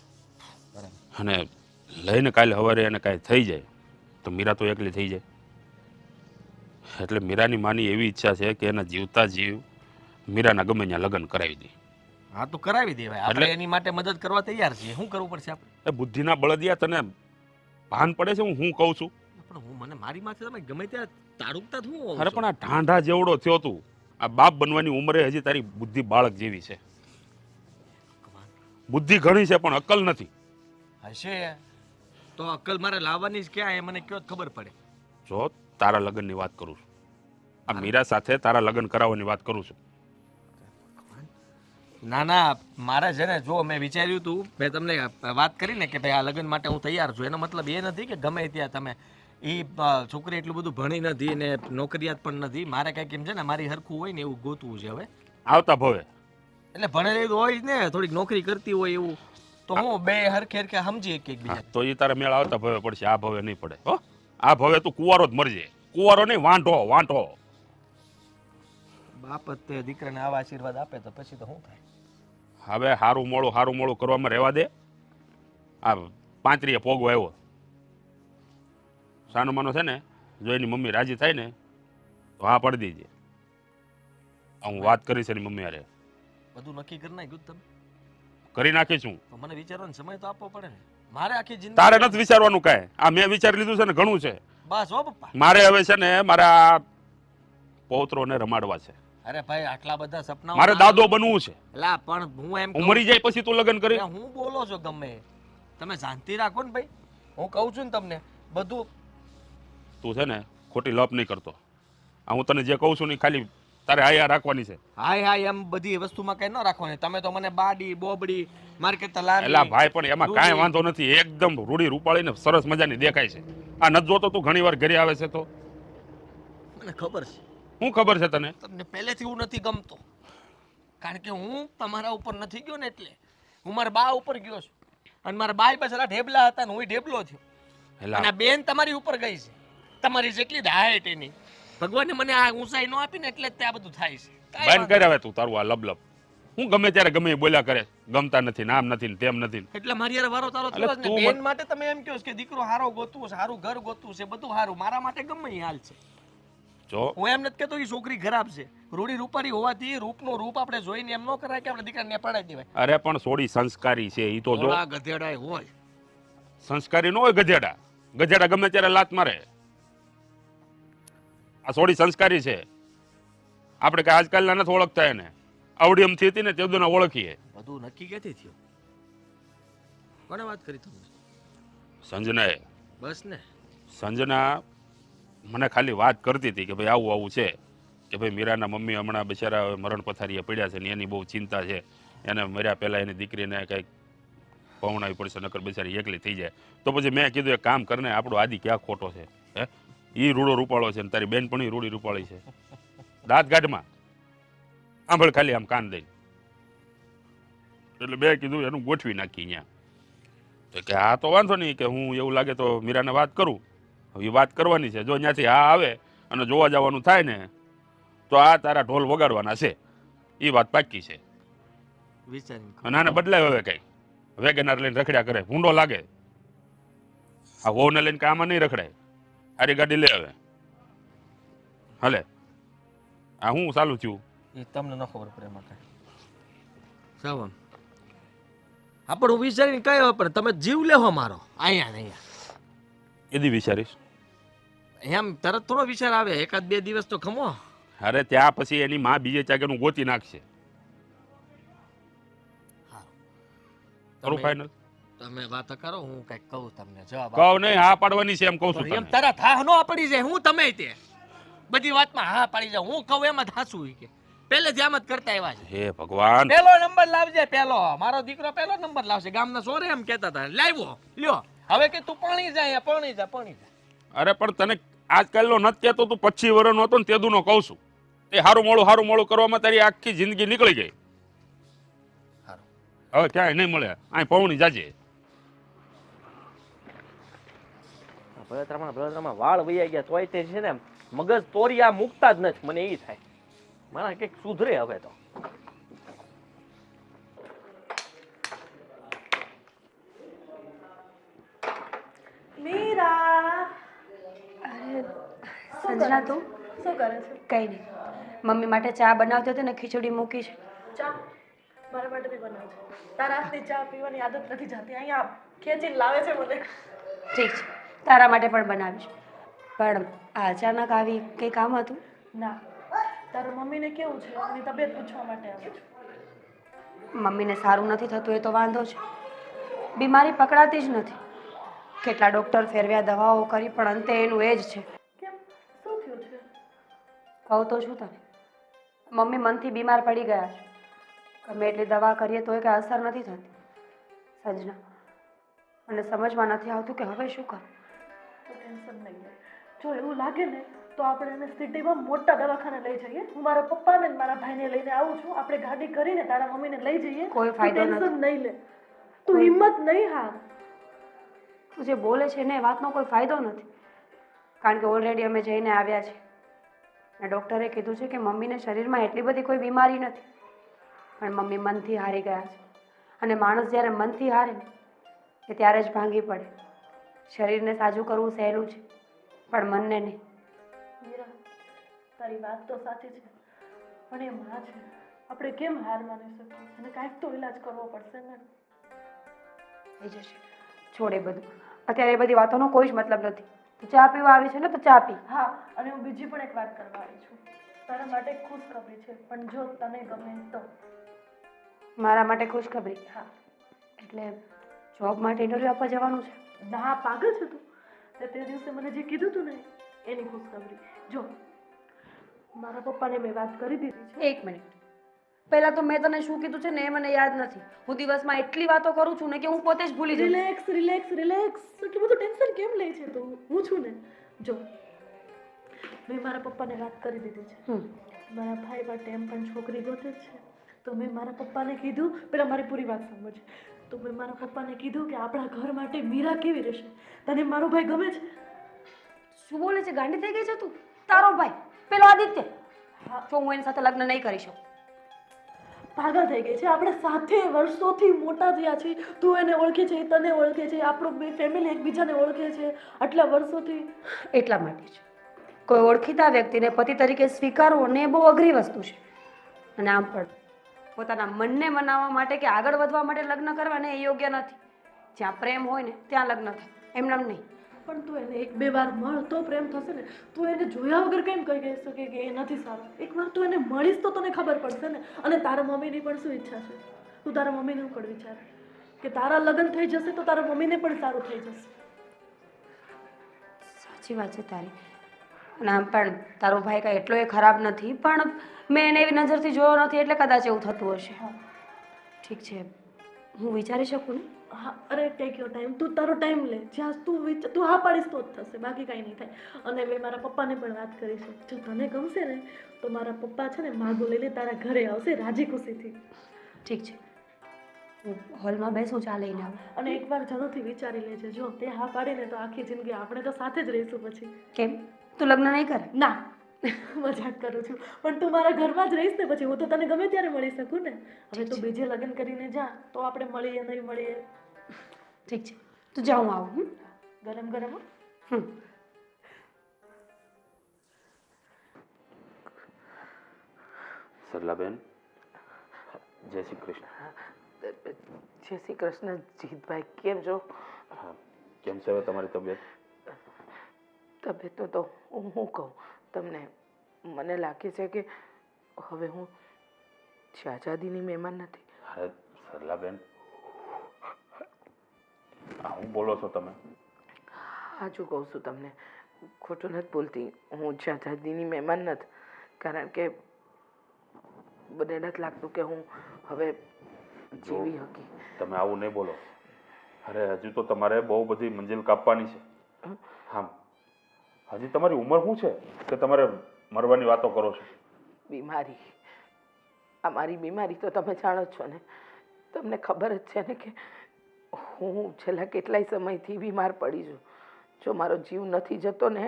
અને લઈને કાલે સવારે એને કાંઈ થઈ જાય તો મીરા તો એકલી થઈ જાય. એટલે મીરાની માની એવી ઈચ્છા છે કે એના જીવતા જીવ મીરાના ગમે ત્યાં લગ્ન કરાવી દે. હા તો કરાવી દેવાય. આપણે એની માટે મદદ કરવા તૈયાર છીએ. શું કરવું પડશે આપણે? એ બુદ્ધિના બળદિયા, તને ભાન પડે છે હું કહું છું? પણ હું મને મારી માથે તમે ગમે ત્યાં તાળુકતા જ હું. અરે પણ આ ઢાંઢા જેવડો થયો તું, આ બાપ બનવાની ઉંમરે હજી તારી બુદ્ધિ બાળક જેવી છે. બુદ્ધિ ઘણી છે પણ અક્કલ નથી. હશે તો અક્કલ મારે લાવવાની જ ક્યાં, એ મને કયો ખબર પડે. જો તારા લગ્નની વાત કરું છું, આ મીરા સાથે તારા લગ્ન કરાવવાની વાત કરું છું. ના ના, મારે છે ને, જો મેં વિચાર્યું હતું, મેં તમને વાત કરી ને કે ભાઈ આ લગ્ન માટે હું તૈયાર છું. એનો મતલબ એ નથી કે ગમે ત્યાં તમે એ છોકરી એટલું બધું ભણી નથી ને નોકરિયાત પણ નથી. મારે કંઈક એમ છે ને મારી હરખું હોય ને એવું ગોતવું છે હવે. આવતા ભવે એટલે ભણેલી તો હોય જ ને, થોડીક નોકરી કરતી હોય એવું, તો હું બે હરખે હરખે સમજી એક બીજા. તો એ તારા મેળ આવતા ભવે પડશે, આ ભવે નહીં પડે. હો, આ ભવે તું કુંવારો જ મરજે. કુંવારો નહીં, વાંઢો. બાપ જ તે દીકરાને આવા આશીર્વાદ આપે તો પછી તો શું થાય. હવે હારું મોડું કરવામાં રહેવા દે. આ 35 પોગો આવ્યો સાનો માનો છે ને, જો એની મમ્મી રાજી થાય ને તો હા પડી દેજે. હું વાત કરીશ એની મમ્મી હારે. બધું નક્કી કરી નાખ્યું તમે? કરી નાખીશું. તો મને વિચારવાનો સમય તો આપવો પડે ને. મારે આખી જિંદગી તારે નથી વિચારવાનું કાંઈ. આ મેં વિચારી લીધું છે ને ઘણું છે. બસ હો પપ્પા. મારે હવે છે ને મારા પૌત્રોને રમાડવા છે. અરે ભાઈ આટલા બધા સપના મારે દાદો બનવું છે. એલા પણ હું એમ હું મરી જાય પછી તું લગ્ન કરી. અરે હું બોલો છો ગમે એ. તમે શાંતિ રાખો ને ભાઈ. હું કહું છું ને તમને બધું. તું છે ને ખોટી લપ નહીં કરતો. આ હું તને જે કહું છું ને ખાલી તારે આયા રાખવાની છે. હાય હાય એમ બધી વસ્તુમાં કઈ ન રાખવાની. તમે તો મને બાડી બોબડી માર્કેટ તલાની એલા ભાઈ પણ એમાં કાંઈ વાંધો નથી. એકદમ રૂડી રૂપાળીને સરસ મજાની દેખાય છે. આ નથી જોતો તું ઘણી વાર ઘરે આવે છે તો. મને ખબર છે શું ખબર છે તને? તમને પહેલેથી હું નથી ગમતો. કારણ કે હું તમારા ઉપર નથી ગયો ને એટલે હું મારા બા ઉપર ગયો છું. અને મારા બાઈ પાછળ ઢેબલા હતા ને હું ઢેબલો થયો. એલા અને આ બેન તમારી ઉપર ગઈ છે. તમારી જેટલી જ હાઈટ એની. ભગવાને મને આ ઊંચાઈ ન આપી ને એટલે જ તે આ બધું થાય છે. કાંઈ બંધ વાંધો કરે હવે તું તારું આ લબલબ. હું ગમે ત્યારે ગમે એ બોલ્યા કરે. ગમતા નથી, નામ નથી ને તેમ નથી. એટલે મારી યાર વારો તારો થયો જ ને. તું બેન માટે તમે એમ કહો છો કે દીકરો હારો ગોતવું છે, સારું ઘર ગોતવું છે, બધું સારું. મારા માટે ગમે એ હાલ છે. જો હું એમ નથી કહેતો કે છોકરી ખરાબ છે. રૂડી રૂપારી હોવાથી રૂપનું રૂપ આપણે જોઈને એમ ન કરાય કે આપણે દીકરાને પડાવી દેવાય. અરે પણ સોડી સંસ્કારી છે ઈ તો જો. થોડા ગધેડાય હોય. સંસ્કારી ન હોય ગધેડા. ગધેડા ગમે ત્યારે લાત મારે. આ સોડી સંસ્કારી છે. આપણે કઈ આજકાલના નથી ઓળખતા એને. આવડીયમથી હતી ને તે બધું ઓળખીએ. બધું નક્કી ક્યાંથી થયું? કોને વાત કરી તમને? સંજનાએ. બસ ને. સંજના મને ખાલી વાત કરતી હતી કે ભાઈ આવું આવું છે કે ભાઈ મીરાના મમ્મી હમણાં બિચારા મરણ પથારીએ પડ્યા છે ને એની બહુ ચિંતા છે. એને મર્યા પહેલાં એની દીકરીને કંઈક પવણાવી પડશે નકર બિચારી એકલી થઈ જાય. તો પછી મેં કીધું એક કામ કરને આપણો આદિ ક્યાં ખોટો છે. હે એ રૂડો રૂપાળો છે ને તારી બેન પણ રૂડી રૂપાળી છે. દાંત ગાઢમાં આંભળ ખાલી આમ કાન દઈ. એટલે મેં કીધું એનું ગોઠવી નાખી અહીંયા. તો કે હા તો વાંધો નહીં કે હું એવું લાગે તો મીરાને વાત કરું. એ વાત કરવાની છે. જો અહીંયાથી હા આવે અને જોવા જવાનું થાય ને તો આ તારા ઢોલ વગાડવાના છે. એ વાત પાકી છે. વિચારીને કહો. અને આને બદલાય હવે કઈ વેગનાર લઈને રખડ્યા કરે ભૂંડો લાગે. આ વહુને લઈને કામાં નહીં રખડાય. આરી ગાડી લે હવે હાલે. આ હું ચાલુ થયું એ તમને ન ખબર પડે એમાં કાંઈ. સાવ આમ આપણે હું વિચારીને કયો પણ તમે જીવ લેવો મારો અહીંયા ને અહીંયા. એદી વિચારીશ. એમ તરત થોડો વિચાર આવે. એકાદ બે દિવસ તો ખમો. અરે ત્યાં પછી એની માં બીજે ચાકેનું ગોતી નાખશે. ખરું ફાઇનલ? તમે વાત કરો હું કઈક કહું તમને જવાબ કહું નહીં હા પાડવાની છે એમ કહું છું એમ તને. તરત હા ન પડી જાય. હું તમે તે બધી વાતમાં હા પાડી જાઉં. હું કહું એમ જ હાસું કે પહેલેથી આમ જ કરતા આવ્યા છે. હે ભગવાન. પહેલો નંબર લાવજે. પહેલો મારો દીકરો પહેલો નંબર લાવશે. ગામના સોરે એમ કહેતા હતા લાવ્યો લ્યો. હવે કે તું પાણી જાય પાણી જા પાણી જા. અરે પણ તને આજકાલનો નથી કહેતો તું 25 વર્ષનો હતો ને તેદુનો કહું છું. એ હારું મોડું કરવામાં તારી આખી જિંદગી નીકળી ગઈ. હવે ક્યાંય નહીં મળે. અહીં પૌણી જાજે. બળતરામાં વાળ વૈયા ગયા તોય તે છે ને મગજ તોરિયા મુકતા જ નથી. મને એ થાય મારા કંઈક સુધરે હવે તો. મીરા સંજના તું શું કરે છે? કંઈ નહીં. મમ્મી માટે ચા બનાવતી હતી ને ખીચડી મૂકી છે. ચા મારા માટે બી બનાવજો. તારા હાથની ચા પીવાની આદત નથી જતી. અહીંયા ખેંચીને લાવે છે મને. ઠીક છે તારા માટે પણ બનાવીશ. પણ આ અચાનક આવી કંઈ કામ હતું? ના, તારા મમ્મીને કેવું છે એની તબિયત પૂછવા માટે આવે છે. મમ્મીને સારું નથી થતું એ તો વાંધો છે. બીમારી પકડાતી જ નથી. કેટલા ડૉક્ટર ફેરવ્યા, દવાઓ કરી, પણ અંતે એનું એ જ છે. કેમ? શું થયું છે? કહું તો શું તને, મમ્મી મનથી બીમાર પડી ગયા છે. ગમે એટલી દવા કરીએ તોય કંઈ અસર નથી થતી. સંજના, મને સમજમાં નથી આવતું કે હવે શું કરું. તો ટેન્શન નહીં લે. જો એવું લાગે ને તો આપણે એને સિટીમાં મોટા દવાખાને લઈ જઈએ. હું મારા પપ્પાને ને મારા ભાઈને લઈને આવું છું. આપણે ગાડી કરીને તારા મમ્મીને લઈ જઈએ. કોઈ ફાયદો નથી. ટેન્શન નહીં લે. તું હિંમત નહીં હાર. તું જે બોલે છે ને એ વાતનો કોઈ ફાયદો નથી. કારણ કે ઓલરેડી અમે જઈને આવ્યા છીએ અને ડૉક્ટરે કીધું છે કે મમ્મીને શરીરમાં એટલી બધી કોઈ બીમારી નથી, પણ મમ્મી મનથી હારી ગયા છે. અને માણસ જ્યારે મનથી હારે ને એ ત્યારે જ ભાંગી પડે. શરીરને સાજું કરવું સહેલું છે, પણ મનને નહીં. મીરા, તારી વાત તો સાચી છે, પણ એ માં છે. આપણે કેમ હાર માની શકીએ? અને કાંઈક તો ઈલાજ કરવો પડશે ને. થઈ જશે. છોડ એ બધું. અત્યારે એ બધી વાતોનો કોઈ જ મતલબ નથી. તું ચા પીવા આવી છે ને તો ચા પી. હા, અને હું બીજી પણ એક વાત કરવા આવી છું. તારા માટે ખુશખબરી છે, પણ જો તને ગમે તો. મારા માટે ખુશખબરી? હા. એટલે જોબ માટે ઇન્ટરવ્યૂ આપવા જવાનું છે? ના, પાગલ છે તું. તે દિવસે મને જે કીધું તું ને એની ખુશખબરી. જો મારા પપ્પાને મેં વાત કરી દીધી છે. એક મિનિટ, પહેલાં તો મેં તને શું કીધું છે ને એ મને યાદ નથી. હું દિવસમાં એટલી વાતો કરું છું ને કે હું પોતે જ ભૂલી જાઉં છું. Relax relax relax. એટલું બધું ટેન્શન કેમ લે છે તું? હું છું ને. જો મેં મારા પપ્પાને વાત કરી દીધી છે. મારા ભાઈ માટે એમ પણ છોકરી ગોતે જ છે. તો મેં મારા પપ્પાને કીધું, પહેલાં મારી પૂરી વાત સાંભળજે. તો મેં મારા પપ્પાને કીધું કે આપણા ઘર માટે મીરા કેવી રહેશે. તને મારો ભાઈ ગમે છે? શું બોલે છે? ગાંડી થઈ ગઈ છે તું? તારો ભાઈ પેલો આદિત્ય? હા. જો હું એની સાથે લગ્ન નહીં કરી શકું. પાગલ થઈ ગઈ છે. આપણે સાથે વર્ષોથી મોટા થયા છીએ. તું એને ઓળખે છે, એ તને ઓળખે છે, આપણું બે ફેમિલી એકબીજાને ઓળખે છે આટલા વર્ષોથી. એટલા માટે જ કોઈ ઓળખીતા વ્યક્તિને પતિ તરીકે સ્વીકારવો ને એ બહુ અઘરી વસ્તુ છે. અને આમ પણ પોતાના મનને મનાવવા માટે કે આગળ વધવા માટે લગ્ન કરવા ને એ યોગ્ય નથી. જ્યાં પ્રેમ હોય ને ત્યાં લગ્ન થાય, એમનામ નહીં. પણ તું એને એક બે વાર મળ તો પ્રેમ થશે ને. તું એને જોયા વગર કેમ કહી શકે કે એ નથી સારું? એકવાર તું એને મળીશ તો તને ખબર પડશે ને. અને તારા મમ્મીની પણ શું ઈચ્છા છે? તું તારા મમ્મીને શું કર વિચાર કે તારા લગ્ન થઈ જશે તો તારા મમ્મીને પણ સારું થઈ જશે. સાચી વાત છે તારી. અને આમ પણ તારો ભાઈ કાંઈ એટલો એ ખરાબ નથી, પણ મેં એને એવી નજરથી જોયો નથી એટલે કદાચ એવું થતું હશે. ઠીક છે, હું વિચારી શકું ને? હા, અરે ટેક યોર ટાઈમ. તું તારો ટાઈમ લે. જ્યાં તું હા પાડીશ તો જ થશે, બાકી કાંઈ નહીં થાય. અને મેં મારા પપ્પાને પણ વાત કરી છે. જો તને ગમશે ને તો મારા પપ્પા છે ને માગો લઈને તારા ઘરે આવશે રાજી ખુશીથી. ઠીક છે, હું હોલમાં બેસું, ચા લઈને આવું. અને એકવાર જરૂરથી વિચારી લેજે. જો તે હા પાડીને તો આખી જિંદગી આપણે તો સાથે જ રહીશું પછી. કેમ, તું લગ્ન નહીં કરે? ના, મજાક કરું છું. પણ તું મારા ઘરમાં જ રહીશ ને પછી હું તો તને ગમે ત્યારે મળી શકું ને. હવે તું બીજે લગ્ન કરીને જા તો આપણે મળીએ નહીં મળીએ. ઠીક છે, તું જા, હું આવું. ગરમ ગરમ હો. સરલાબેન, જય શ્રી કૃષ્ણ. જય શ્રી કૃષ્ણ જીતભાઈ, કેમ છો? હા, કેમ છે હવે તમારી તબિયત? તબિયતનું તો હું કહું તમને. મને લાગે છે કે હવે હું આઝાદીની મહેમાન નથી. અરે સરલાબેન, હું બોલો છો તમે? સાચું કહું છું તમને, ખોટું નથી બોલતી. હું આઝાદીની મહેમાન નથી. કારણ કે મને નથી લાગતું કે હું હવે જીવી શકી. તમે આવું નહીં બોલો. અરે હજુ તો તમારે બહુ બધી મંજિલ કાપવાની છે. હા, હજી તમારી ઉંમર શું છે કે તમારે મરવાની વાતો કરો છો? બીમારી, આ મારી બીમારી તો તમે જાણો જ છો ને. તમને ખબર જ છે ને કે હું છેલ્લા કેટલાય સમયથી બીમાર પડી છું. જો મારો જીવ નથી જતો ને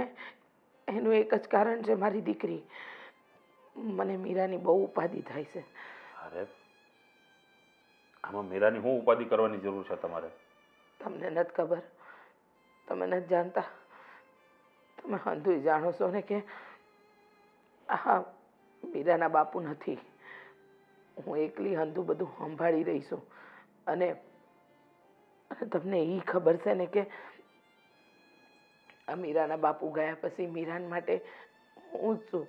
એનું એક જ કારણ છે મારી દીકરી. મને મીરાની બહુ ઉપાધિ થાય છે. અરે આમાં મીરાની શું ઉપાધિ કરવાની જરૂર છે તમારે? તમને નથી ખબર, તમે નથી જાણતા. તમે હંધુય જાણો છો ને કે હા, મીરાના બાપુ નથી. હું એકલી હંધુ બધું સંભાળી રહી છું. અને તમને એ ખબર છે ને કે આ મીરાના બાપુ ગયા પછી મીરાન માટે હું જ છું.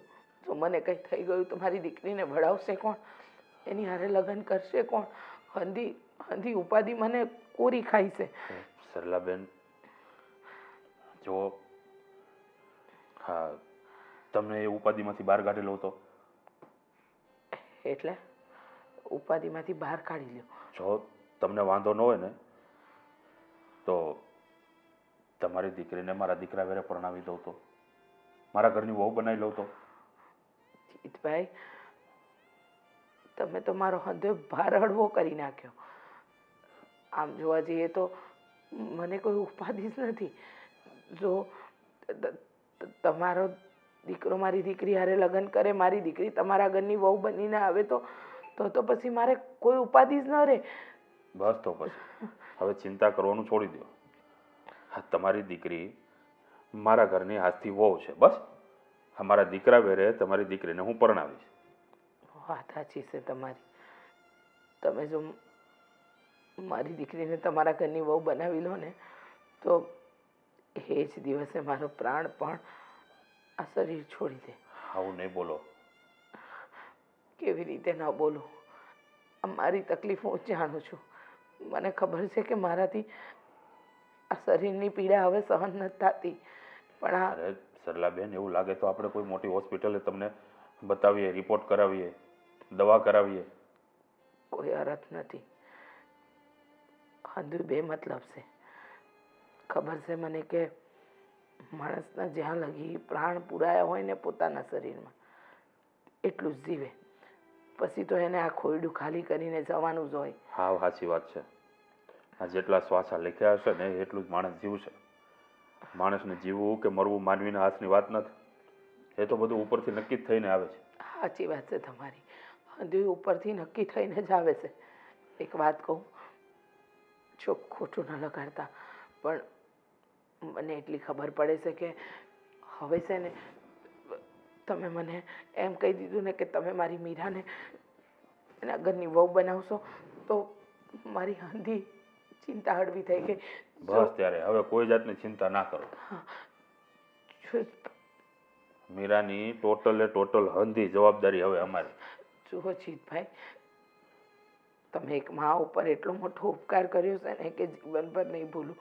જો મને કંઈ થઈ ગયું તો મારી દીકરીને ભણાવશે કોણ? એની હારે લગ્ન કરશે કોણ? હંધી ઉપાધિ મને કોરી ખાઈ છે. સરલાબેન, જો હા, તમને એ ઉપાધિમાંથી બહાર કાઢી લો તો? એટલે ઉપાધિમાંથી બહાર કાઢી લ્યો. જો તમને વાંધો ન હોય ને તો તમારી દીકરીને મારા દીકરા વેરે પરણાવી દઉં તો, મારા ઘરની વહુ બનાવી લઉં તો? જીતભાઈ, તમે તો મારો હૃદય ભાર હળવો કરી નાખ્યો. આમ જોવા જઈએ તો મને કોઈ ઉપાધિ જ નથી. જો તમારો દીકરો મારી દીકરી હારે લગ્ન કરે, મારી દીકરી તમારા ઘરની વહુ બનીને આવે તો તો પછી મારે કોઈ ઉપાધિ જ ન રહે. બસ તો પછી હવે ચિંતા કરવાનું છોડી દો. હા, તમારી દીકરી મારા ઘરની હાથથી વહુ છે. બસ મારા દીકરા વેરે તમારી દીકરીને હું પરણાવીશ. વાત સાચી છે તમારી. તમે જો મારી દીકરીને તમારા ઘરની વહુ બનાવી લો ને તો એ જ દિવસે મારો પ્રાણ પણ આ શરીર છોડી દે. આવું નહીં બોલો. કેવી રીતે ન બોલું. મારી તકલીફ હું જ જાણું છું. મને ખબર છે કે મારાથી આ શરીરની પીડા હવે સહન નથી થતી, પણ આ અરે સરલાબેન, એવું લાગે તો આપણે કોઈ મોટી હોસ્પિટલે તમને બતાવીએ, રિપોર્ટ કરાવીએ, દવા કરાવીએ. કોઈ અર્થ નથી. હંધુ બે મતલબ છે. ખબર છે મને કે માણસના જ્યાં લગી પ્રાણ પુરાયા હોય ને પોતાના શરીરમાં એટલું જ જીવે, પછી તો એને આ ખોયડું ખાલી કરીને જવાનું જ હોય. હા, સાચી વાત છે. આ જેટલા શ્વાસા લખ્યા હશે ને એટલું જ માણસ જીવશે. માણસને જીવવું કે મરવું માનવીના હાથની વાત નથી. એ તો બધું ઉપરથી નક્કી જ થઈને આવે છે. સાચી વાત છે તમારી. હંધુ ઉપરથી નક્કી થઈને જ આવે છે. એક વાત કહું, જો ખોટું ન લગાડતા, પણ મને એટલી ખબર પડે છે કે હવે છે ને તમે મને એમ કહી દીધું ને કે તમે મારી મીરાને એના ઘરની વહુ બનાવશો તો મારી હંધી ચિંતા હળવી થઈ ગઈ. બસ ત્યારે હવે કોઈ જાતની ચિંતા ના કરો. મીરાની ટોટલ હંધી જવાબદારી હવે અમારી. જુઓ જીતભાઈ, તમે એક મા ઉપર એટલો મોટો ઉપકાર કર્યો છે ને કે જીવનભર નહીં ભૂલું.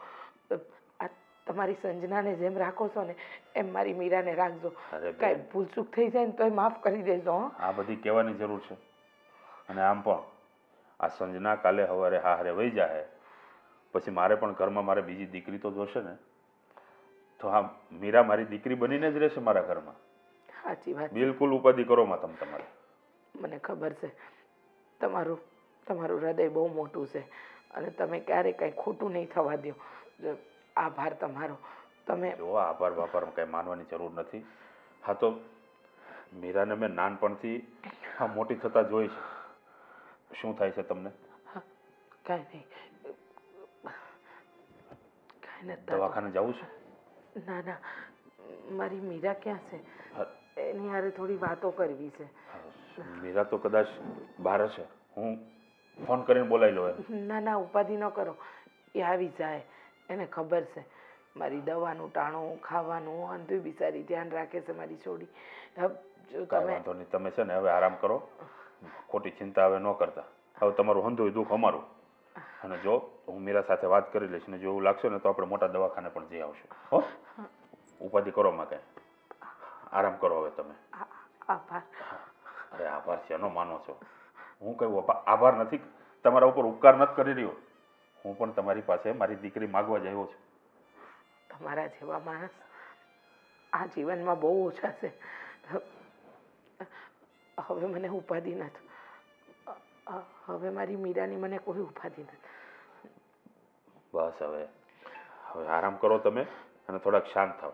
આ તમારી સંજનાને જેમ રાખો છો ને એમ મારી મીરાને રાખજો. કાંઈ ભૂલચૂક થઈ જાય ને તોય માફ કરી દેજો. આ બધી કહેવાની જરૂર છે. અને આમ પણ આ સંજના કાલે સવારે હારે વહી જાય પછી મારે પણ ઘરમાં મારે બીજી દીકરી તો જોશે ને, તો હા મીરા મારી દીકરી બનીને જ રહેશે મારા ઘરમાં. સાચી વાત. બિલકુલ ઉપાધિ કરો માં તમારે. મને ખબર છે તમારું હૃદય બહુ મોટું છે અને તમે ક્યારેય કંઈ ખોટું નહીં થવા દો. આભાર તમારો. તમે જો આભાર કંઈ માનવાની જરૂર નથી. હા તો મીરાને મેં નાનપણથી હા મોટી થતા જોઈ છે. શું થાય છે તમને? કાંઈ નથી. દવાખાને જવું છે? ના ના, મારી મીરા ક્યાં છે? એની હારે થોડી વાતો કરવી છે. મીરા તો કદાચ બહાર હશે. હું ફોન કરીને બોલાવી લો. ના ના, ઉપાધિ ન કરો. એ આવી જાય. એને ખબર છે મારી દવાનું ટાણું ખાવાનું અંધું બિચારી ધ્યાન રાખે છે મારી છોડી. જો તમે વાંધો નહીં, તમે છે ને હવે આરામ કરો. ખોટી ચિંતા હવે ન કરતા. હવે તમારું હંધુય દુઃખ અમારું. અને જો હું મીરા સાથે વાત કરી લઈશ ને જો એવું લાગશે ને તો આપણે મોટા દવાખાને પણ જઈ આવશું. હો, ઉપાધિ કરો માં કઈ. આરામ કરો હવે તમે. આભાર. અરે આભાર છે એનો માનો છો? હું કઈ આભાર નથી, તમારા ઉપર ઉપકાર નથી કરી રહ્યો. હું પણ તમારી પાસે મારી દીકરી માગવા જ આવ્યો છું. તમારા જેવા માણસ આ જીવનમાં બહુ ઓછા છે. હવે મને ઉપાધિ નથી. હવે મારી મીરાની મને કોઈ ઉપાધિ નથી. બસ હવે આરામ કરો તમે અને થોડાક શાંત થાવ.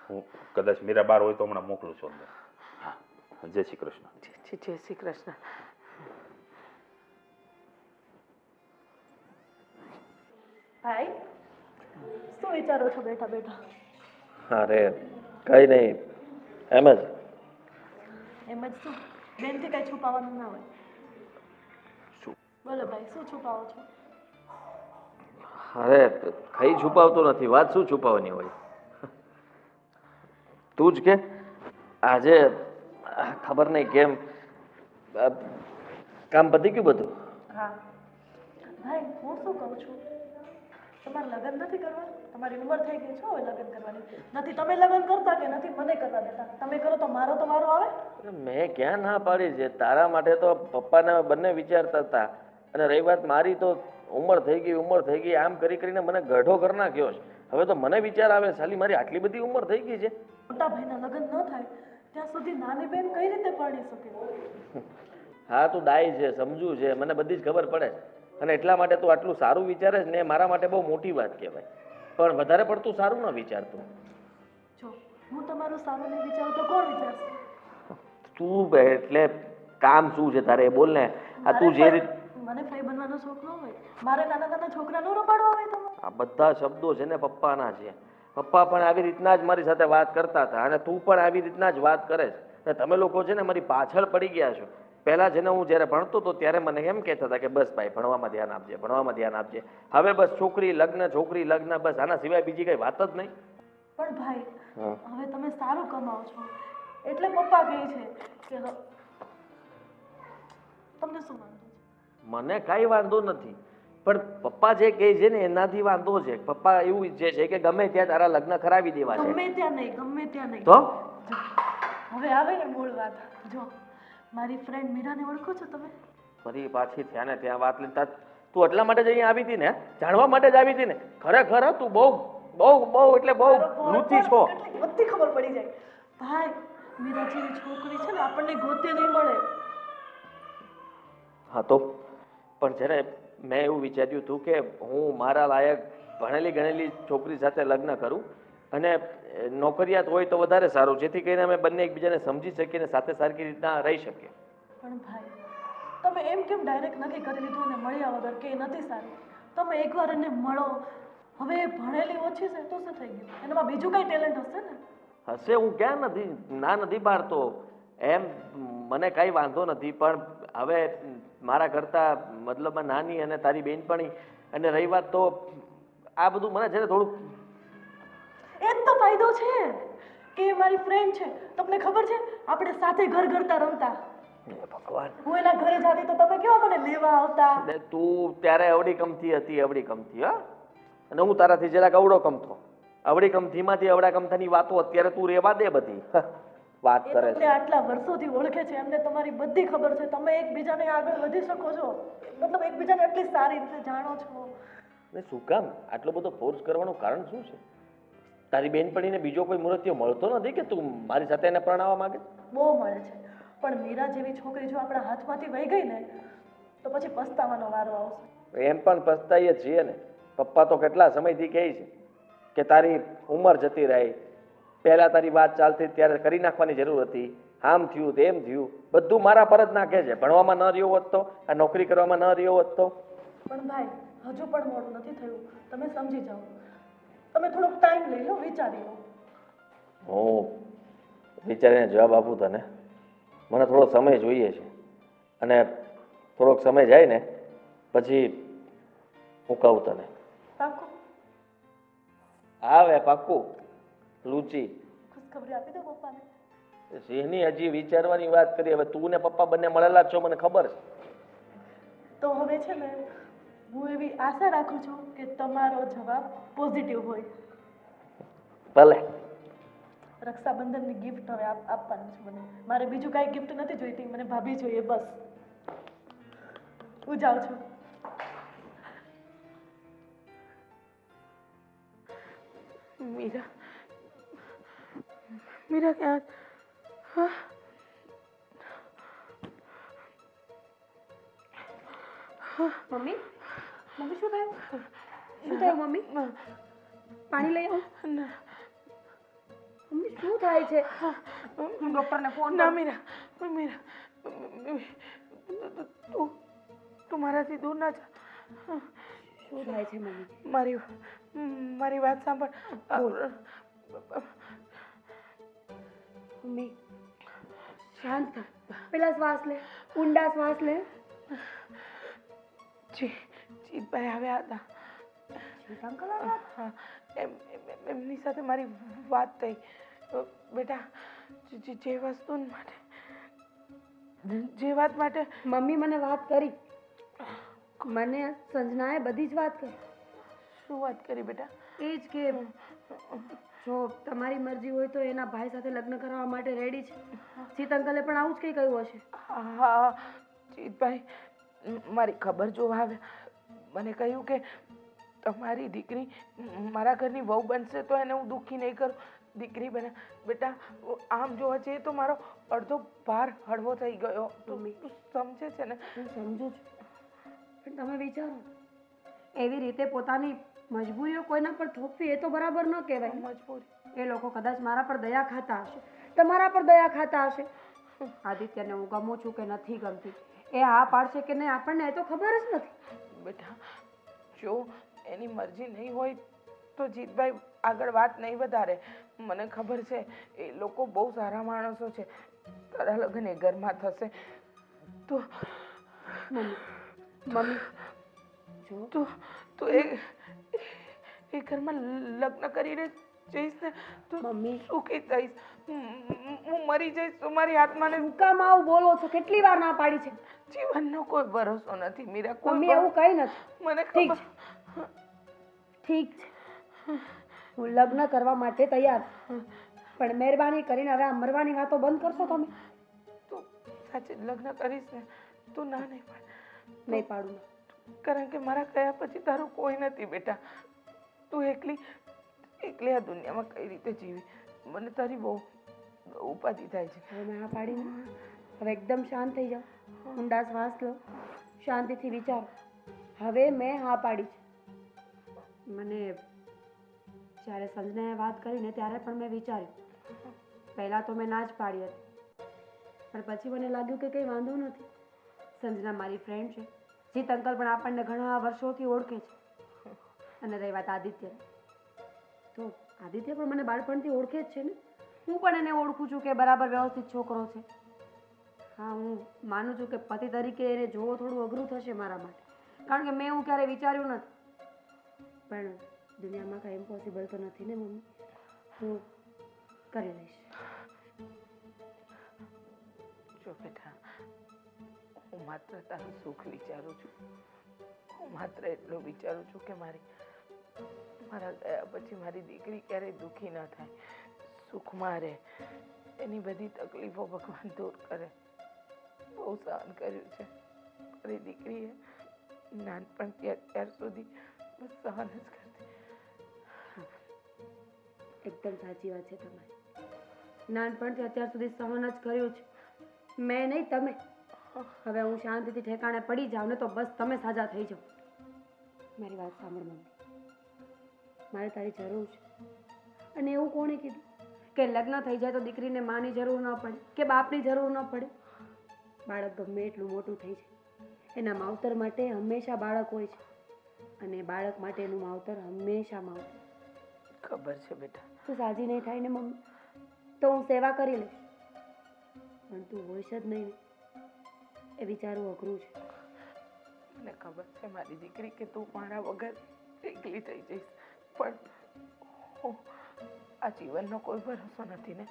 હું કદાચ મીરા બહાર હોય તો હમણાં મોકલું છું અંદર. હા, જય શ્રી કૃષ્ણ. જય શ્રી કૃષ્ણ. ભાઈ, શું વિચારો છો બેઠા બેઠા? અરે કંઈ નહીં, એમ જ. એમ જ શું? બેનથી કંઈ છુપાવવાનું ના હોય. બોલો ભાઈ, શું છુપાવો છો? અરે કંઈ છુપાવતો નથી. વાત શું છુપાવવાની હોય? તું જ કે આજે ખબર નહીં કેમ કામ પતી ગયું બધું? હા ભાઈ, હું શું કહું છું, તમારે લગ્ન નથી કરવા? તમારી ઉંમર થઈ ગઈ છે હવે લગ્ન કરવાની. નથી તમે લગ્ન કરતા કે નથી મને કરવા દેતા. તમે કરો તો મારો તો વારો આવે. મેં ક્યાં ના પાડી છે? તારા માટે તો પપ્પાને બંને વિચારતા હતા. અને રહી વાત મારી, તો ઉંમર થઈ ગઈ આમ કરીને મને ગઢો કરી નાખ્યો છે. હવે તો મને વિચાર આવે સાલી મારી આટલી બધી ઉંમર થઈ ગઈ છે. મોટા ભાઈના લગ્ન ન થાય ત્યાં સુધી નાની બેન કઈ રીતે પરણી શકે? હા, તું ડાય છે, સમજુ છે, મને બધી જ ખબર પડે છે. અને એટલા માટે તું આટલું સારું વિચારે છે ને એ મારા માટે બહુ મોટી વાત કહેવાય. પણ વધારે પડતું સારું ન વિચારતું. જો હું તમારું સારું નહીં વિચારું તો કોણ વિચારશે? તું એટલે કામ શું છે તારે એ બોલ ને. આ તું જે રીતે મને ફઈ બનવાનો શોખ ન હોય. મારે નાના નાના છોકરા ન રમાડવા હોય તમારે. આ બધા શબ્દો છે ને પપ્પાના છે. પપ્પા પણ આવી રીતના જ મારી સાથે વાત કરતા હતા અને તું પણ આવી રીતના જ વાત કરે છે. અને તમે લોકો છે ને મારી પાછળ પડી ગયા છો. પહેલાં છે ને હું જ્યારે ભણતો હતો ત્યારે મને એમ કહેતા હતા કે બસ ભાઈ ભણવામાં ધ્યાન આપજે, ભણવામાં ધ્યાન આપજે. હવે બસ છોકરી લગ્ન બસ આના સિવાય બીજી કઈ વાત જ નહીં. પણ ભાઈ, હવે તમે સારું કમાઓ છો એટલે પપ્પા કહે છે કે તમને શું વાંધો છે? મને કાંઈ વાંધો નથી, પણ પપ્પા જે કહે છે ને એનાથી વાંધો છે. પપ્પા એવું ઈચ્છે છે કે ગમે ત્યાં તારા લગ્ન કરાવી દેવા છે. ગમે ત્યાં નહીં, ગમે ત્યાં નહીં. તો જો, હવે આવે ને મૂળ વાત. જો મારી ફ્રેન્ડ મીરાને ઓળખો છો તમે? ફરી પાછી ત્યાં ને ત્યાં વાત લેતા. તું એટલા માટે જ અહીંયા આવી હતી ને, જાણવા માટે જ આવી હતી ને? ખરેખર તું બહુ બહુ બહુ એટલે બહુ લુચી છો. કેટલી બધી ખબર પડી જાય. ભાઈ, મીરા જેવી છોકરી છે ને આપણને ગોતે નહીં મળે. હા તો પણ જ્યારે મેં એવું વિચાર્યું હતું કે હું મારા લાયક ભણેલી ગણેલી છોકરી સાથે લગ્ન કરું અને નોકરિયાત હોય તો વધારે સારું, જેથી કરીને અમે બંને એકબીજાને સમજી શકીએ અને સાથે સારી રીતના રહી શકીએ. પણ ભાઈ, તમે એમ કેમ ડાયરેક્ટ નક્કી કરી લીધું અને મળ્યા વગર કે એ નથી સારું? તમે એકવાર એને મળો. હવે એ ભણેલી ઓછી છે તો શું થઈ ગયું? એનામાં બીજું કંઈ ટેલેન્ટ હશે ને? હશે, હું ક્યાં નથી ના નથી પાડતો, એમ મને કાંઈ વાંધો નથી. પણ હવે મારા કરતાં મતલબમાં નાની અને તારી બેનપણી અને રહી વાત તો આ બધું મને છે ને થોડુંક એ જ તો ફાયદો છે કે એ મારી ફ્રેન્ડ છે. તમને ખબર છે આપણે સાથે ઘર ઘરતા રમતા? ભગવાન, હું એના ઘરે જાતી તો તમે કેવા મને લેવા આવતા? ને તું ત્યારે અવળી કમથી હતી, અવળી કમથી. હા, અને હું તારાથી જરાક અવળો કમથો. અવળી કમથીમાંથી અવળા કમથાની વાતો અત્યારે તું રેવા દે બધી. વાત એ કરે તમને છે. આટલા વર્ષોથી ઓળખે છે, એમને તમારી બધી ખબર છે. તમે એકબીજાને આગળ વધી શકો છો, મતલબ એકબીજાને એટલી સારી રીતે જાણો છો. ને શું કામ આટલો બધો ફોર્સ કરવાનું કારણ શું છે? તારી બેનપણીને બીજો કોઈ મુહૂર્તિયો મળતો નથી કે તું મારી સાથે એને પરણાવવા માંગે? બહુ મળે છે, પણ મીરા જેવી છોકરી જો આપણા હાથમાંથી વહી ગઈ ને તો પછી પસ્તાવાનો વારો આવશે. એમ પણ પસ્તાઈએ છીએ ને. પપ્પા તો કેટલા સમયથી કહે છે કે તારી ઉંમર જતી રહી, પહેલાં તારી વાત ચાલતી ત્યારે કરી નાખવાની જરૂર હતી, આમ થયું તેમ થયું, બધું મારા પર જ નાખે છે. ભણવામાં ન રહ્યો હોત તો, આ નોકરી કરવામાં ન રહ્યો હોત તો. પણ ભાઈ, હજુ પણ મોડું નથી થયું. તમે સમજી જાઓ. તમે થોડોક ટાઈમ લઈ લો, વિચારી લો. હું વિચારીને જવાબ આપું તને. મને થોડો સમય જોઈએ છે, અને થોડોક સમય જાય ને પછી હું કહું તને. પાક્કું? આવે પાક્કું. લુચી ખુશખબરી આપી દો પપ્પાને. સિંહની હજી વિચારવાની વાત કરી. હવે તું ને પપ્પા બંને મળેલા જ છો, મને ખબર છે. તો હવે છે ને, હું એવી આશા રાખું છું કે તમારો જવાબ પોઝિટિવ હોય. ભલે. રક્ષાબંધનની ગિફ્ટ હવે આપવાની છે મને. મારે બીજું કાંઈ ગિફ્ટ નથી જોઈતી, મને ભાભી જોઈએ બસ. હું જાઉં છું. મીરા, મીરા ક્યાં? હા, મમ્મી મમ્મી શું થયું? શું થયું મમ્મી? પાણી લઈ આવું? મમ્મી શું થાય છે? હું ડૉક્ટરને ફોન ના કરું. મીરા, મીરા, તું મારાથી દૂર ના જા. શું થાય છે મમ્મી? મારી વાત સાંભળ. મમ્મી શાંત થા. પેલા શ્વાસ લે, ઊંડા શ્વાસ લે. જીતભાઈ આવ્યા હતા. જીત અંકલ આવ્યા? હા, એમની સાથે મારી વાત થઈ. બેટા, જે વસ્તુ માટે, જે વાત માટે મમ્મી મને વાત કરી. મને સંજનાએ બધી જ વાત કરી. શું વાત કરી બેટા? એ જ કે જો તમારી મરજી હોય તો એના ભાઈ સાથે લગ્ન કરવા માટે રેડી છે. જીત અંકલે પણ આવું જ કંઈ કહ્યું હશે. હા, જીતભાઈ મારી ખબર જોવા આવ્યા. મને કહ્યું કે તમારી દીકરી મારા ઘરની વહુ બનશે તો એને હું દુઃખી નહીં કરું. દીકરી બને બેટા, આમ જોવા જઈએ તો મારો અડધો ભાર હળવો થઈ ગયો. તું સમજે છે ને? હું સમજુ છું, પણ તમે વિચારો, એવી રીતે પોતાની મજબૂરીઓ કોઈના પર થોપવી એ તો બરાબર ન કહેવાય. મજબૂરી. એ લોકો કદાચ મારા પર દયા ખાતા હશે, તમારા પર દયા ખાતા હશે. આદિત્યને હું ગમું છું કે નથી ગમતી, એ હા પાડશે કે નહીં આપણને એ તો ખબર જ નથી. બેટા, જો એની મરજી નહીં હોય તો જીતભાઈ આગળ વાત નહીં વધારે. મને ખબર છે એ લોકો બહુ સારા માણસો છે. તારા લગ્ન એ ઘરમાં થશે તો મમ્મી જો તું એ ઘરમાં લગ્ન કરીને જઈશ ને તો મમ્મી. સુખી થઈશ. હું મરી જઈશ તો મારી આત્માને શું કામ આવું બોલો છો? કેટલી વાર ના પાડી છે? જીવનનો કોઈ ભરોસો નથી મીરા. કોઈ મમ્મી એવું કઈ નથી. મને ઠીક ખબર છે, ઠીક છે, હું લગ્ન કરવા માટે તૈયાર છું. પણ મહેરબાની કરીને હવે આ મરવાની વાતો બંધ કરશો તમે? તું સાચે જ લગ્ન કરીશ ને? તું ના નહીં પાડ. નહીં પાડું. કારણ કે મારા કયા પછી તારું કોઈ નથી બેટા. તું એકલી એકલી આ દુનિયામાં કઈ રીતે જીવી? મને તારી બહુ ઉપાધિ થાય છે. હવે મેં હા પાડી ને, હવે એકદમ શાંત થઈ જાઓ, ઊંડા શ્વાસ લો, શાંતિથી વિચારો. હવે મેં હા પાડી છે. મને જ્યારે સંજનાએ વાત કરીને ત્યારે પણ મેં વિચાર્યું. પહેલાં તો મેં ના જ પાડી હતી, પણ પછી મને લાગ્યું કે કંઈ વાંધો નથી. સંજના મારી ફ્રેન્ડ છે. જીત અંકલ પણ આપણને ઘણા વર્ષોથી ઓળખે છે. અને રહી વાત આદિત્યની, તો આદિત્ય પણ મને બાળપણથી ઓળખે જ છે ને. હું પણ એને ઓળખું છું કે બરાબર વ્યવસ્થિત છોકરો છે. હા, હું માનું છું કે પતિ તરીકે એને જોવો થોડું અઘરું થશે મારા માટે, કારણ કે મેં એવું ક્યારેય વિચાર્યું નથી. પણ દુનિયામાં કાંઈ ઇમ્પોસિબલ તો નથી ને મમ્મી. હું કરી લઈશ. જો બેટા, હું માત્ર તારું સુખ વિચારું છું. હું માત્ર એટલું વિચારું છું કે મારા ગયા પછી મારી દીકરી ક્યારેય દુઃખી ન થાય, સુખમાં રહે. એની બધી તકલીફો ભગવાન દૂર કરે. બહુ સહન કર્યું છે મારી દીકરીએ. નાનપણથી અત્યાર સુધી બસ સહન જ કરતી. એકદમ સાચી વાત છે તમારી. નાનપણથી અત્યાર સુધી સહન જ કર્યું છે. મેં નહીં, તમે. હવે હું શાંતિથી ઠેકાણે પડી જાઉં ને તો બસ તમે સાજા થઈ જાઓ. મારી વાત સાંભળ મમ્મી, મારે તારી જરૂર છે. અને એવું કોણે કીધું કે લગ્ન થઈ જાય તો દીકરીને માની જરૂર ન પડે કે બાપની જરૂર ન પડે? બાળક ગમે એટલું મોટું થઈ જાય, એના માવતર માટે હંમેશા બાળક હોય છે. અને બાળક માટે એનું માવતર હંમેશા માવતર. ખબર છે બેટા. તું સાજી નહીં થાય ને મમ્મી, તો હું સેવા કરી લઈશ. પણ તું હોઈશ જ નહીં ને, એ વિચારવું અઘરું છે. મને ખબર છે મારી દીકરી કે તું મારા વગર એકલી થઈ જઈશ, પણ આ જીવનનો કોઈ ભરોસો નથી ને.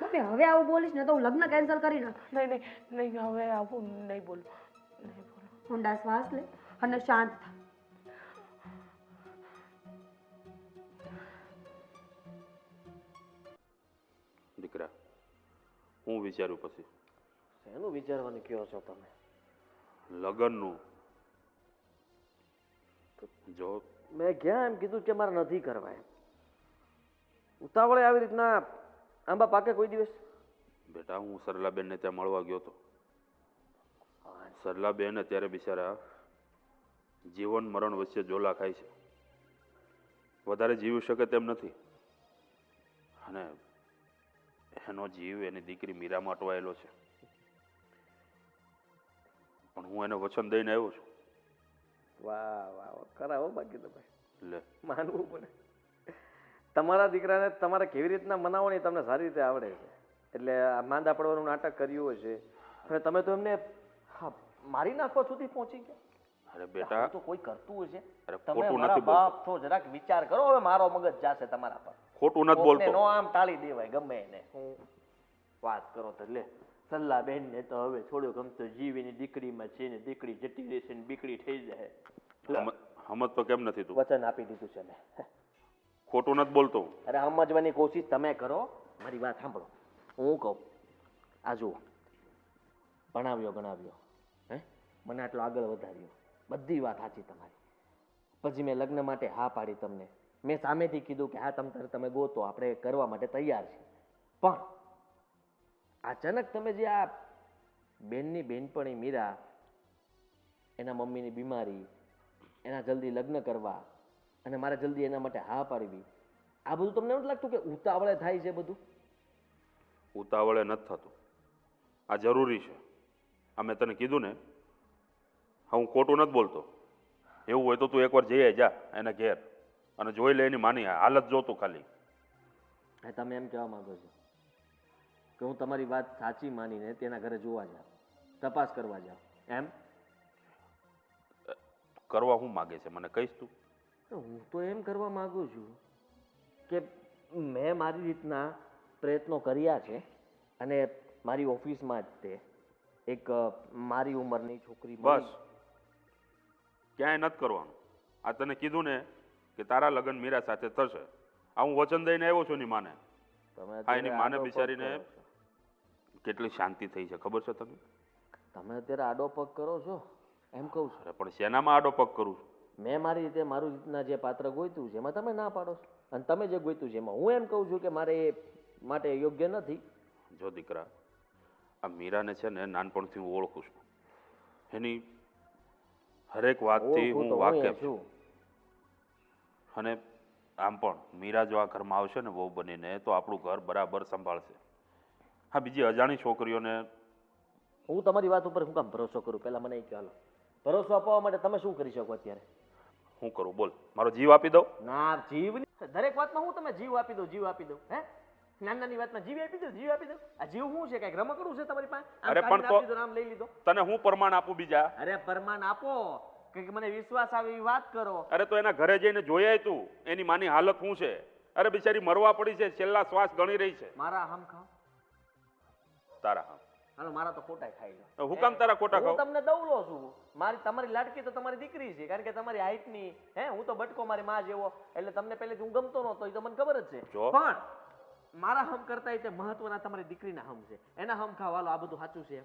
મમ્મી હવે આવું બોલીશ ને તો હું લગ્ન કેન્સલ કરી નાખું. નહીં નહીં નહીં, હવે આવું નહીં બોલું, નહીં બોલું. ઊંડા શ્વાસ લે અને શાંત થા. દીકરા, હું વિચાર્યું પછી શેનું વિચારવાનું કહો છો તમે? લગ્નનું. જો મેં ક્યાં એમ કીધું કે મારે નથી કરવા એમ. ઉતાવળે આવી રીતના આંબા પાકે કોઈ દિવસ? બેટા, હું સરલાબેનને ત્યાં મળવા ગયો હતો. સરલાબેન અત્યારે બિચારા જીવન મરણ વચ્ચે ઝોલા ખાય છે. વધારે જીવી શકે તેમ નથી. અને એનો જીવ એની દીકરી મીરામાં અટવાયેલો છે. પણ હું એને વચન દઈને આવ્યો છું. વાહ વાહ, કરાવો બાકી તો ભાઈ લે, માનવું પડે. તમારા દીકરાને તમારે કેવી રીતના મનાવો ને એ તમને સારી રીતે આવડે છે. એટલે આ માંદા પડવાનું નાટક કર્યું હશે અને તમે તો એમને મારી નાખવા સુધી પહોંચી ગયા. અરે બેટા, તો કોઈ કરતું હશે. અરે તમે ખોટું મારા નથી બોલતો. બાપ છો, જરાક વિચાર કરો. હવે મારો મગજ જાશે તમારા પર. ખોટું નથી કોકને બોલતો. નો આમ ટાળી દેવાય ગમે એને. હું વાત કરો તો લે સલ્લા બેન ને તો હવે થોડું ગમતો જીવ એની દીકરીમાં છે ને, દીકરી જતી રહેશે ને બીકડી થઈ જાય. સમજ તો કેમ નથી તું? વચન આપી દીધું છે મેં. ખોટું નથી બોલતો. અરે સમજવાની કોશિશ તમે કરો. મારી વાત સાંભળો. હું કહું, આ જુઓ, ભણાવ્યો હે, મને આટલો આગળ વધાર્યો, બધી વાત સાચી તમારી. પછી મેં લગ્ન માટે હા પાડી તમને. મેં સામેથી કીધું કે હા તમે ગોતો, આપણે કરવા માટે તૈયાર છીએ. પણ અચાનક તમે જે આ બેનની બેનપણી મીરા, એના મમ્મીની બીમારી, એના જલ્દી લગ્ન કરવા અને મારે જલ્દી એના માટે હા પાડવી, આ બધું તમને નથી લાગતું કે ઉતાવળે થાય છે બધું? ઉતાવળે નથી થતું. આ જરૂરી છે. આ મેં તને કીધું ને. હા, હું ખોટું નથી બોલતો. એવું હોય તો તું એકવાર જઈ જા એના ઘેર અને જોઈ લે એની માની હાલત જોતું ખાલી. હા, તમે એમ કહેવા માંગો છો કે હું તમારી વાત સાચી માનીને તેના ઘરે જોવા જાઉં, તપાસ કરવા જાઉં એમ? કરવા હું માગે છે મને કહીશ તું? હું તો એમ કરવા માંગુ છું કે મેં મારી રીતના પ્રયત્નો કર્યા છે અને મારી ઓફિસમાં જ તે એક મારી ઉંમરની છોકરી મળી. બસ ક્યાંય નથી કરવાનું. આ તને કીધું ને કે તારા લગ્ન મીરા સાથે થશે, આ હું વચન દઈને આવ્યો છું એની માને. તમે હા, એની માને આડો પગ બિચારીને કરો છો. કેટલી શાંતિ થઈ છે ખબર છે તને? તમે અત્યારે આડો પગ કરો છો એમ કહું છું. અરે પણ શેનામાં આડો પગ કરું છું? મેં મારી રીતે મારું રીતના જે પાત્ર ગોઈતું છે એમાં તમે ના પાડો છો અને તમે જે ગોઈતું છે એમાં હું એમ કહું છું કે મારે એ માટે યોગ્ય નથી. જો દીકરા, આ મીરાને છે ને નાનપણથી હું ઓળખું છું. એની હરેક વાતથી ઓળખું હું તો હું વાકેફ છું. છું. અને આમ પણ મીરા જો આ ઘરમાં આવશે ને વહુ બનીને તો આપણું ઘર બરાબર સંભાળશે. હા, બીજી અજાણી છોકરીઓને હું તમારી વાત ઉપર શું કામ ભરોસો કરું? પહેલા મને એ કહો. હાલો, ભરોસો અપાવવા માટે તમે શું કરી શકો અત્યારે? હું કરું બોલ? મારો જીવ આપી દઉં? ના, જીવ દરેક વાતમાં હું તમે જીવ આપી દઉં, જીવ આપી દઉં. હે, નાની નાની વાતમાં જીવ આપી દઉં, જીવ આપી દઉં. આ જીવ શું છે? કઈક રમકડું છે તમારી પાસે? આમ અરે પણ કાઢીને આપી દીધું, આમ લઈ લીધો. તને હું પ્રમાણ આપું બીજા? અરે પ્રમાણ આપો, કંઈક મને વિશ્વાસ આવે એવી વાત કરો. અરે તો એના ઘરે જઈને જોયા તું એની માની હાલત શું છે? અરે બિચારી મરવા પડી છે, છેલ્લા શ્વાસ ગણી રહી છે. મારા હમ ખાઓ. તારા હા, હાલો, મારા તો ખોટા ખાઈ લો. હું કામ તારા ખોટા હું ખાઉં? તમને દવલો છું. તમારી લાડકી તો તમારી દીકરી છે, કારણ કે તમારી હાઈટની. હે, હું તો બટકો મારી માં જેવો, એટલે તમને પહેલેથી હું ગમતો નહોતો, એ તો મને ખબર જ છે. જો. પણ મારા હમ કરતા તે મહત્વના તમારી દીકરીના હમ છે. એના હમ ખાવાલો આ બધું સાચું છે.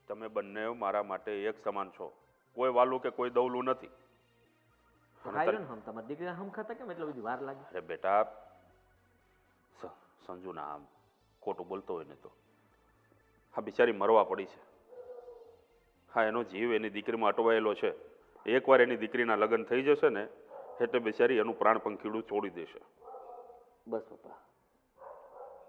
તમે બંને મારા માટે એક સમાન છો, કોઈ વાલું કે કોઈ દવલું નથી. ખાઈ લો ને હમ. તમારી દીકરીના હમ ખાતા કેમ એટલી બધી વાર લાગે? અરે બેટા, સંજુ ના આમ ખોટું બોલતો હોય ને તો હા, બિચારી મરવા પડી છે. હા, એનો જીવ એની દીકરીમાં અટવાયેલો છે. એકવાર એની દીકરીના લગ્ન થઈ જશે ને એટલે બિચારી એનું પ્રાણ પંખીડું છોડી દેશે. બસ પપ્પા.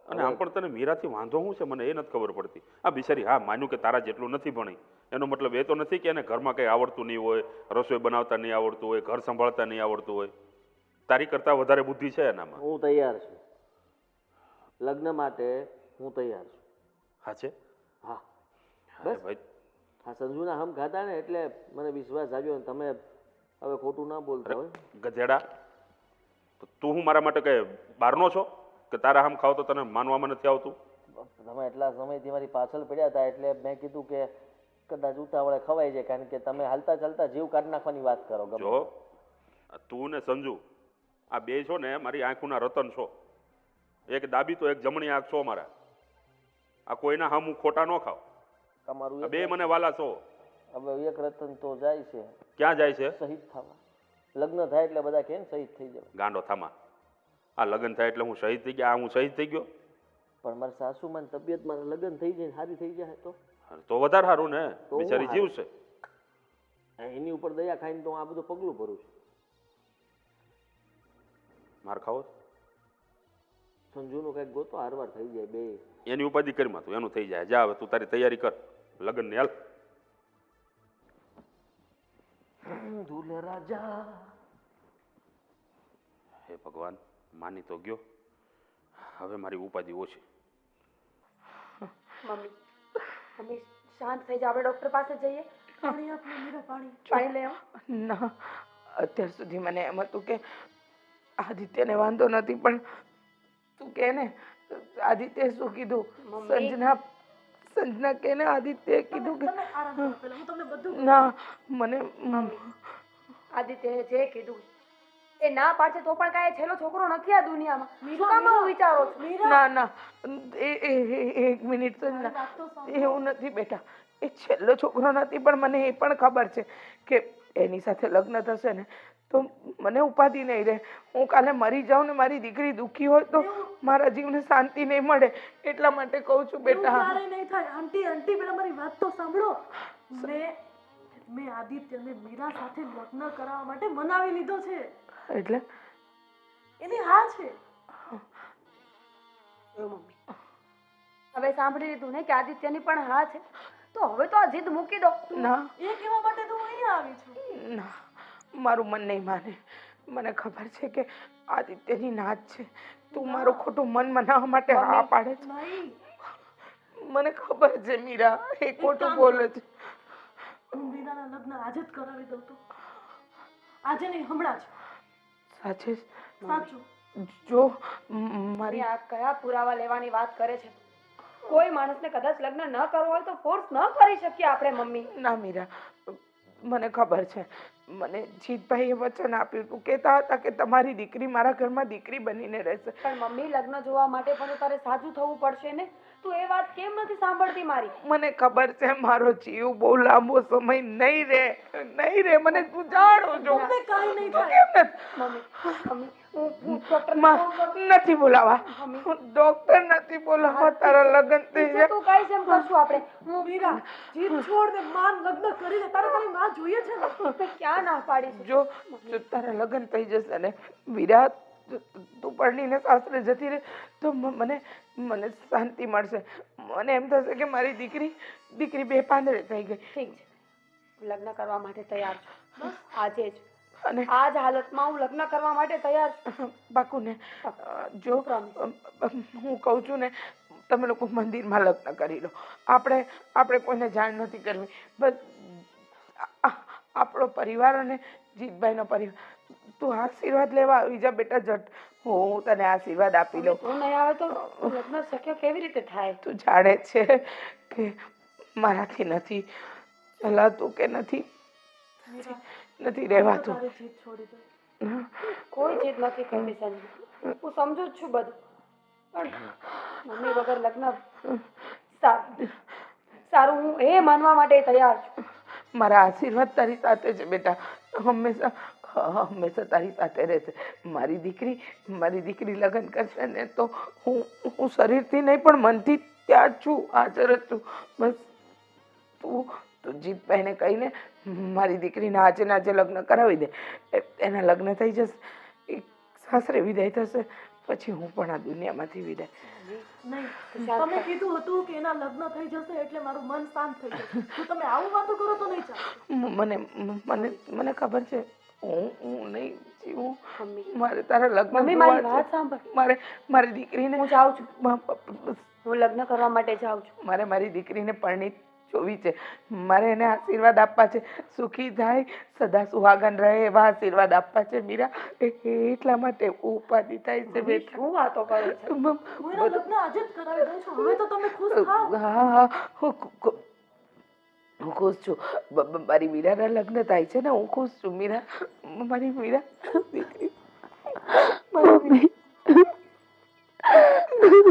અને આમ પણ તને મીરાથી વાંધો શું છે મને એ નથી ખબર પડતી. આ બિચારી, હા માન્યું કે તારા જેટલું નથી ભણી, એનો મતલબ એ તો નથી કે એને ઘરમાં કંઈ આવડતું નહીં હોય, રસોઈ બનાવતા નહીં આવડતું હોય, ઘર સંભાળતા નહીં આવડતું હોય. તારી કરતાં વધારે બુદ્ધિ છે એનામાં. હું તૈયાર છું લગ્ન માટે. હું તૈયાર છું. હા છે? હા, અરે ભાઈ, હા, સંજુના હમ ખાતા ને એટલે મને વિશ્વાસ આવ્યો ને તમે હવે ખોટું ના બોલતા હોય. ગધેડા, તો તું હું મારા માટે કઈ બહારનો છો કે તારા આમ ખાવ તો તને માનવામાં નથી આવતું? તમે એટલા સમયથી મારી પાછળ પડ્યા હતા એટલે મેં કીધું કે કદાચ ઉતાવળે ખવાઈ જાય, કારણ કે તમે હાલતા ચાલતા જીવ કાઢી નાખવાની વાત કરો. ગમે જો તું ને સંજુ આ બે છો ને મારી આંખોના રતન છો. એક ડાબી તો એક જમણી આંખ છો મારા. આ કોઈના હમ હું ખોટા ન ખાવ. તમારું આ બે મને વાલા છો. હવે એક રતન તો જાય છે. ક્યાં જાય છે? શહીદ થવા. લગ્ન થાય એટલે બધા કે શહીદ થઈ જાય. ગાંડો થામા, આ લગ્ન થાય એટલે હું શહીદ થઈ ગયા? આ હું શહીદ થઈ ગયો? પણ મારા સાસુમાં તબિયત મારા લગ્ન થઈ જાય, સારી થઈ જાય તો વધારે સારું ને, તો હું બિચારી હારું. જીવશે. એની ઉપર દયા ખાઈને તો હું આ બધું પગલું ભરું છું. માર ખાવો? સંજુનું કંઈક ગોતો, હારવાર થઈ જાય બે. એની ઉપાધિ કરીમાં તું, એનું થઈ જાય. જા હવે તું તારી તૈયારી કર લગ્નની. હાલ. દુલ્હા રાજા. હે ભગવાન, માની તો ગયો, હવે મારી ઉપાધિ ઓછી. મમ્મી, મમ્મી શાંત થઈ જા, આપણે ડોક્ટર પાસે જઈએ. પાણી આપને મીરા, પાણી. પાણી લઈ આવો. ના, અત્યાર સુધી મને એમ હતું કે આદિત્યને વાંધો નથી, પણ તું કે ને આદિત્ય શું કીધું? મમ્મી. સંજના કે ને આદિત્યએ કીધું કે તમે આરામ કરો પહેલા, હું તમને બધું ના, મને આદિત્યએ જે કીધું એ ના પાડશે તો પણ કાંઈ છેલ્લો છોકરો નથી આ દુનિયામાં. શું કામ આવું વિચારો છો? ના ના, એક મિનિટ સંજના, વાત તો સાંભળો. એવું નથી બેટા, એ છેલ્લો છોકરો નથી, પણ મને એ પણ ખબર છે કે એની સાથે લગ્ન થશે ને તો મને ઉપાધિ નહીં રહે. હું કાલે મરી જાઉં ને મારી દીકરી દુઃખી હોય તો મારા જીવને શાંતિ નહીં મળે, એટલા માટે કહું છું એવું બેટા. ક્યારેય નહીં થાય. આંટી, આંટી, પેલા મારી વાત તો સાંભળો. મેં આદિત્યને મીરા સાથે લગ્ન કરાવવા માટે મનાવી લીધો છે. એટલે એની હા છે. મમ્મી, હવે સાંભળી લીધું ને કે આદિત્યની પણ હા છે, તો હવે તો આ જીદ મૂકી દો. ના એ કહેવા માટે તો હું અહીંયા આવી છું. ના, મારું મન નહીં માને. મને ખબર છે કે આદિત્યની ના જ છે. તું મારું ખોટું મન મનાવવા માટે હા પાડે છે. નહીં, મને ખબર છે મીરા, એ ખોટું બોલે છે. હું મીરાના લગ્ન આજે જ કરાવી દઉં તો. આજે નહીં, હમણાં જ. સાચે જ? સાચું. જો મારી આ કયા પુરાવા લેવાની વાત કરે છે? કોઈ માણસને કદાચ લગ્ન ન કરવો હોય તો ફોર્સ ન કરી શકીએ આપણે મમ્મી. ના મીરા, મને ખબર છે, મને જીતભાઈએ વચન આપ્યું હતું, કહેતા હતા કે તમારી દીકરી મારા ઘરમાં દીકરી બનીને રહેશે. પણ મમ્મી, લગ્ન જોવા માટે પણ તારે સાચું થવું પડશે ને. તું એ વાત કેમ નથી સાંભળતી મારી? મને ખબર છે મારો જીવ બહુ લાંબો સમય નહીં રહે, મને તું જાણું છું. મમ્મી કાંઈ નહીં તું થાય. કેમ નથી? મમ્મી, હું ડોક્ટરને ફોન કરું. નથી બોલાવા, ડોક્ટર નથી બોલાવા, તારા લગ્ન થઈ ઠીક છે, જાય. તું કઈ જેમ કરશું આપણે. હું મીરા, જીત છોડ દે, માન લગ્ન કરી લે. તારે તારી માં જોઈએ છે ને. મેં ક્યાં ના પાડી છે? જો તારા લગ્ન થઈ જશે ને વીરા, તું પરણીને સાસરે જતી રહે તો મને શાંતિ મળશે. મને એમ થશે કે મારી દીકરી બે પાંદડે થઈ ગઈ. ઠીક છે, હું લગ્ન કરવા માટે તૈયાર છું. બસ આજે જ, અને આ જ હાલતમાં હું લગ્ન કરવા માટે તૈયાર છું. બાકુને જો હું કહું છું ને, તમે લોકો મંદિરમાં લગ્ન કરી લો. આપણે કોઈને જાણ નથી કરવી. બસ આપણો પરિવાર અને જીતભાઈનો પરિવાર. તું આશીર્વાદ લેવા આવી જા બેટા, જટ. હું તને આશીર્વાદ આપી લઉં. તું નહીં આવે તો લગ્ન શક્ય કેવી રીતે થાય? તું જાણે છે કે મારાથી નથી ચલાતું, કે નથી રહેવાતું. તારી જીત છોડી દે. કોઈ ચીજ નથી કરતી સંજુ, હું સમજુ જ છું બધું. પણ મમ્મી વગર લગ્ન સારું, હું એ માનવા માટે તૈયાર છું. મારા આશીર્વાદ તારી સાથે છે બેટા, હંમેશા તારી સાથે રહેશે. મારી દીકરી લગ્ન કરશે ને તો હું શરીરથી નહીં પણ મનથી ત્યાં જ છું, હાજર જ છું. બસ તું જીતભાઈને કહીને મારી દીકરીના આજે લગ્ન કરાવી દે. એના લગ્ન થઈ જશે, એક સાસરે વિદાય થશે, પછી હું પણ આ દુનિયામાંથી વિદાય. નહીં, તમે કીધું હતું કે એના લગ્ન થઈ જશે એટલે મારું મન શાંત થઈ જશે. જો તમે આવું વાતો કરો તો નહીં ચાલે. મને ખબર છે, હું નહીં જીવું. મમ્મી, મારે તારા લગ્ન મમ્મી જોવા મારી છે. વાત સાંભળ. મારી દીકરીને હું જાઉં છું, હું લગ્ન કરવા માટે જાઉં છું. મારે મારી દીકરીને પરણી જોવી છે. મારે એને આશીર્વાદ આપવા છે, સુખી થાય, સદા સુહાગન રહે એવા આશીર્વાદ આપવા છે મીરા. એટલા માટે ઉપાધિ થાય છે બેટા. શું વાતો કરે છે? હું એના લગ્ન આજે જ કરાવી દઉં છું. હવે તો તમે ખુશ થાઓ. હા, હું ખુશ છું. મારી મીરાના લગ્ન થાય છે ને, હું ખુશ છું મીરા. મારી મીરા દીકરી,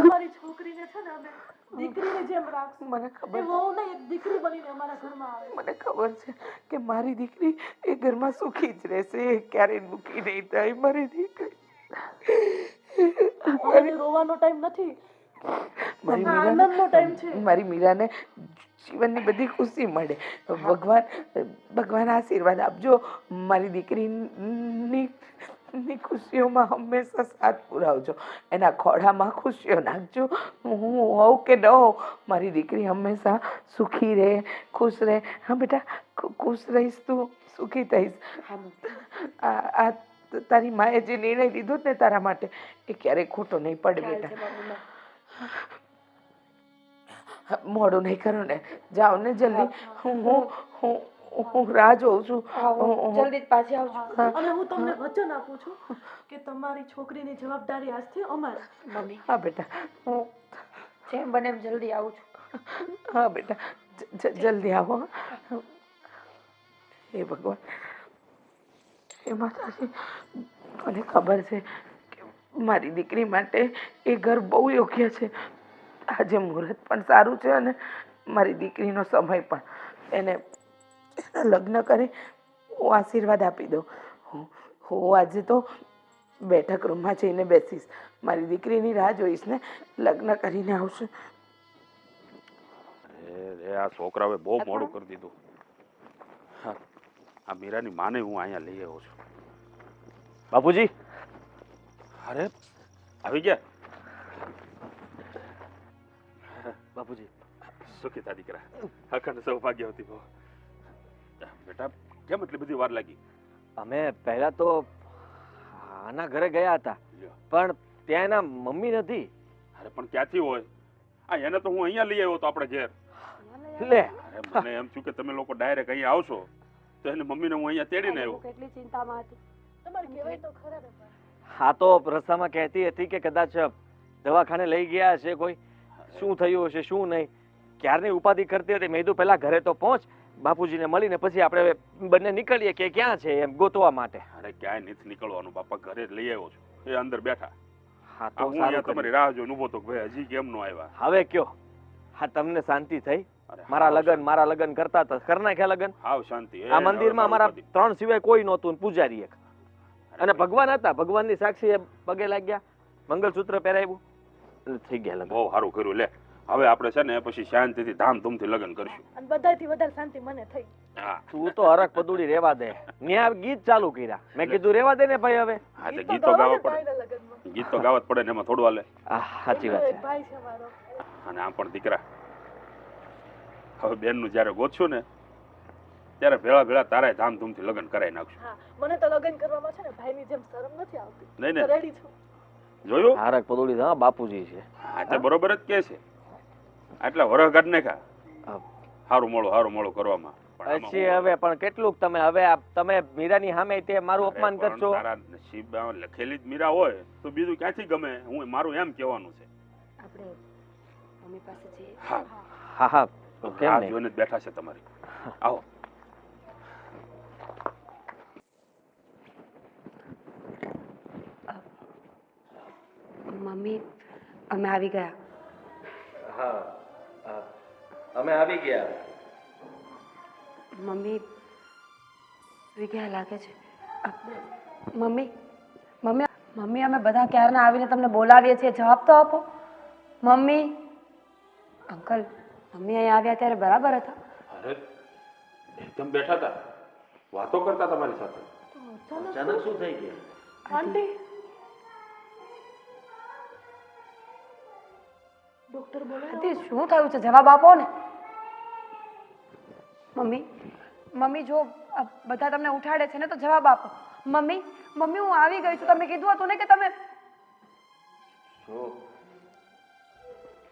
તમારી છોકરીને છે ને અમે દીકરીની જેમ રાખશું. મને ખબર એ વહુ નહીં, એક દીકરી બનીને અમારા ઘરમાં આવે. મને ખબર છે કે મારી દીકરી એ ઘરમાં સુખી જ રહેશે, એ ક્યારેય દુઃખી નહીં થાય. મારી દીકરી, હવે રોવાનો ટાઈમ નથી, મારી આનંદનો ટાઈમ છે. મારી મીરાને જીવનની બધી ખુશી મળે. ભગવાન આશીર્વાદ આપજો. મારી દીકરીની ખુશીઓમાં હંમેશા સાથ પુરાવજો. એના ખોળામાં ખુશીઓ નાખજો. હું હોઉં કે ન હોઉં, મારી દીકરી હંમેશા સુખી રહે, ખુશ રહે. હા બેટા, ખુશ રહીશ, તું સુખી થઈશ. આ તારી માએ જે નિર્ણય લીધો ને તારા માટે, એ ક્યારેય ખોટો નહીં પડે બેટા. મોડું નહીં કરો ને, જાઓ ને જલ્દી. હું રાહ જોઉં છું. જલ્દી જ પાછી આવજો. અને હું તમને વચન આપું છું કે તમારી છોકરીની જવાબદારી આજથી અમારી. મમ્મી, હા બેટા, હું જેમ બને એમ જલ્દી આવું છું. હા બેટા, જલ્દી આવો. હે ભગવાન, હે માતાજી, મને ખબર છે કે મારી દીકરી માટે એ ઘર બહુ યોગ્ય છે. આજે મુહૂર્ત પણ સારું છે અને મારી દીકરીનો સમય પણ. એને લગ્ન કરે હું આશીર્વાદ આપી દઉં. હું આજે તો બેઠક રૂમમાં જઈને બેસીશ, મારી દીકરીની રાહ જોઈશ ને લગ્ન કરીને આવશે. આ છોકરાઓએ બહુ મોડું કરી દીધું. આ મીરાની માને હું અહીંયા લઈ આવ્યો છું. બાપુજી, અરે આવી ગયા બાપુજી, સુખી થા દીકરા, અખંડ સૌભાગ્યવતી ભવ. બેટા, કેમ એટલી બધી વાર લાગી? અમે પહેલા તો આના ઘરે ગયા હતા, પણ ત્યાં એના મમ્મી નથી. અરે પણ ક્યાંથી હોય? એને તો હું અહીંયા લઈ આવ્યો તો આપણે ઘેર. લે, અરે મને એમ થયું કે તમે લોકો ડાયરેક્ટ અહીંયા આવશો તો એને મમ્મીને હું અહીંયા તેડીને આવ્યો. કેટલી ચિંતામાં હતી. તમારે કહેવાય તો ખરા ને. હા તો રસ્તામાં કહેતી હતી કે કદાચ દવાખાને લઈ ગયા હશે કોઈ, શું થયું હશે શું નહીં. ક્યારની ઉપાધિ કરતી હતી. મેં કીધું પહેલા ઘરે તો પહોંચ, બાપુજીને મળીને પછી આપણે બંને નીકળીએ કે ક્યાં છે એમ ગોતવા માટે. અરે ક્યાંય નથી નીકળવાનું બાપા, ઘરે જ લઈ આવ્યો છું, એ અંદર બેઠા. હા આ તો હું સારું અહીંયા કર્યું. તમારી રાહ જોઈને ઊભો તો ભાઈ હજી કેમ નો આવ્યા? હવે કયો, હા તમને શાંતિ થઈ? અરે મારા લગ્ન કરતા હતા, કરી નાખ્યા લગ્ન. હાવ શાંતિ. આ મંદિરમાં અમારા 3 સિવાય કોઈ નહોતું, પૂજારી એક અને ભગવાન હતા. ભગવાનની સાક્ષી પગે લાગ્યા, મંગલસૂત્ર પહેરાવ્યું અને થઈ ગયા લગ્ન. બહુ સારું કર્યું. લે હવે આપણે છે ને પછી શાંતિથી ધામધૂમથી લગ્ન કરશું. અને બધાથી વધારે શાંતિ મને થઈ. હા તું તો હરખ પદુડી રેવા દે. ન્યા ગીત ચાલુ કર્યા. મેં કીધું રેવા દે ને ભાઈ હવે. હા તે ગીત ગીતો ગાવા પડે, ભાઈના લગ્નમાં. ગીત તો ગાવા જ પડે ને, એમાં થોડું હાલે. સાચી વાત એક છે. ભાઈ છે મારો. અને આમ પણ દીકરા, હવે બેનનું જ્યારે ગોતશું ને ત્યારે ભેળા ભેળા તારાય ધામધૂમથી લગ્ન કરાવી નાખશું. હા, મને તો લગ્ન કરવામાં છે ને ભાઈની જેમ શરમ નથી આવતી. નહીં ને? તો રેડી છું. જોયું? હરખ પદુડી હા બાપુજી છે. હા તે બરોબર જ કે છે. આટલા વરહ કાઢ નાખ્યા હા. સારું મોડું કરવામાં. પણ આમાં પછી હું- હવે પણ કેટલુંક તમે હવે તમે મીરાની સામે તે મારું અરે અપમાન પણ કરશો. તારા નસીબમાં લખેલી જ મીરા હોય તો બીજું ક્યાંથી ગમે? હું મારું એમ કહેવાનું છે. આપણે મમ્મી પાસે જઈએ. હા હા હા કેમ રાહ નહીં? જોઈને જ બેઠા છે તમારી. આવો. મમ્મી અમે આવી ગયા. હા અમે આવી ગયા. મમ્મી સુઈ ગયા લાગે છે. મમ્મી મમ્મી મમ્મી અમે બધા ક્યારના આવીને તમને બોલાવીએ છીએ, જવાબ તો આપો. મમ્મી અંકલ મમ્મી અહીંયા આવ્યા ત્યારે બરાબર હતા? અરે એકદમ બેઠા હતા, વાતો કરતા તમારી સાથે. અચાનક શું થઈ ગયું? આંટી ડોક્ટર બોલે આંટી શું થયું છે? જવાબ આપો ને. મમ્મી મમ્મી જો આ બધા તમને ઉઠાડે છે ને તો જવાબ આપો. મમ્મી મમ્મી હું આવી ગઈ છું. તમે કીધું હતું ને કે તમે જો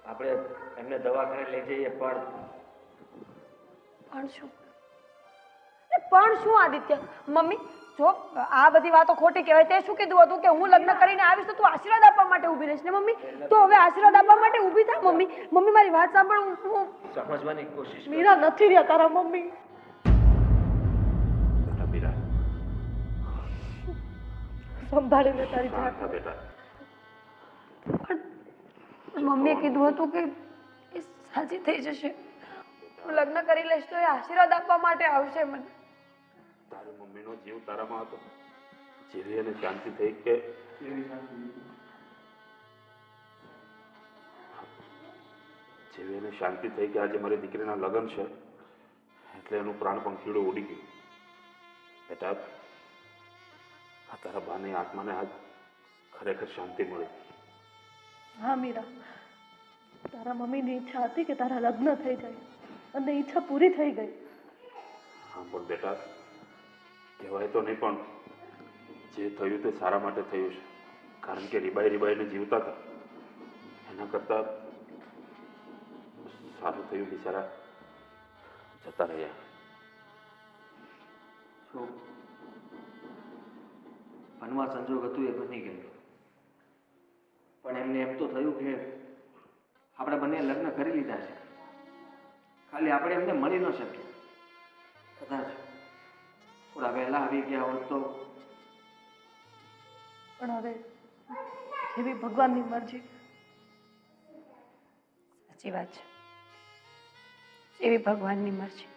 આપણે એમને દવાખાને લઈ જઈએ પણ પણ શું આદિત્ય? મમ્મી જો આ બધી વાતો ખોટી કહેવાય. તે શું કીધું હતું કે હું લગ્ન કરીને આવીશ તો તું આશીર્વાદ આપવા માટે ઊભી રહીશ ને? મમ્મી તો હવે આશીર્વાદ આપવા માટે ઊભી થા. મમ્મી મમ્મી મારી વાત સાંભળ. હું સમજવાની કોશિશ કર. મીરા નથી રહ્યા તારા મમ્મી. બેટા મીરા, સંભાળી લે તારી જાત. શાંત થા બેટા. મમ્મીએ કીધું હતું કે એ સાજી થઈ જશે. હું લગ્ન કરી લઈશ તો એ આશીર્વાદ આપવા માટે આવશે મને. તારી મમ્મીનો જીવ તારામાં હતો, જીવી અને શાંતિ થઈ કે જીવી અને શાંતિ થઈ કે આજે મારી દીકરીના લગ્ન છે એટલે એનું પ્રાણ પંખીડું ઉડી ગયું. બેટા આ તારા બાની આત્માને આજ ખરેખર શાંતિ મળી. હા મીરા, તારા મમ્મીની ઈચ્છા હતી કે તારા લગ્ન થઈ જાય અને ઈચ્છા પૂરી થઈ ગઈ. હા પણ બેટા કહેવાય તો નહીં પણ જે થયું તે સારા માટે થયું છે. કારણ કે રીબાઈને જીવતા હતા એના કરતાં સારું થયું બિચારા જતા રહ્યા. શું મનમાં સંજોગ હતું એ બની ગયું. પણ એમને એમ તો થયું કે આપણે બંને લગ્ન કરી લીધા છે, ખાલી આપણે એમને મળી ન શકીએ. કદાચ થોડા વહેલા આવી ગયા હોત તો. પણ હવે જેવી ભગવાનની મરજી. સાચી વાત છે. એવી ભગવાનની મરજી.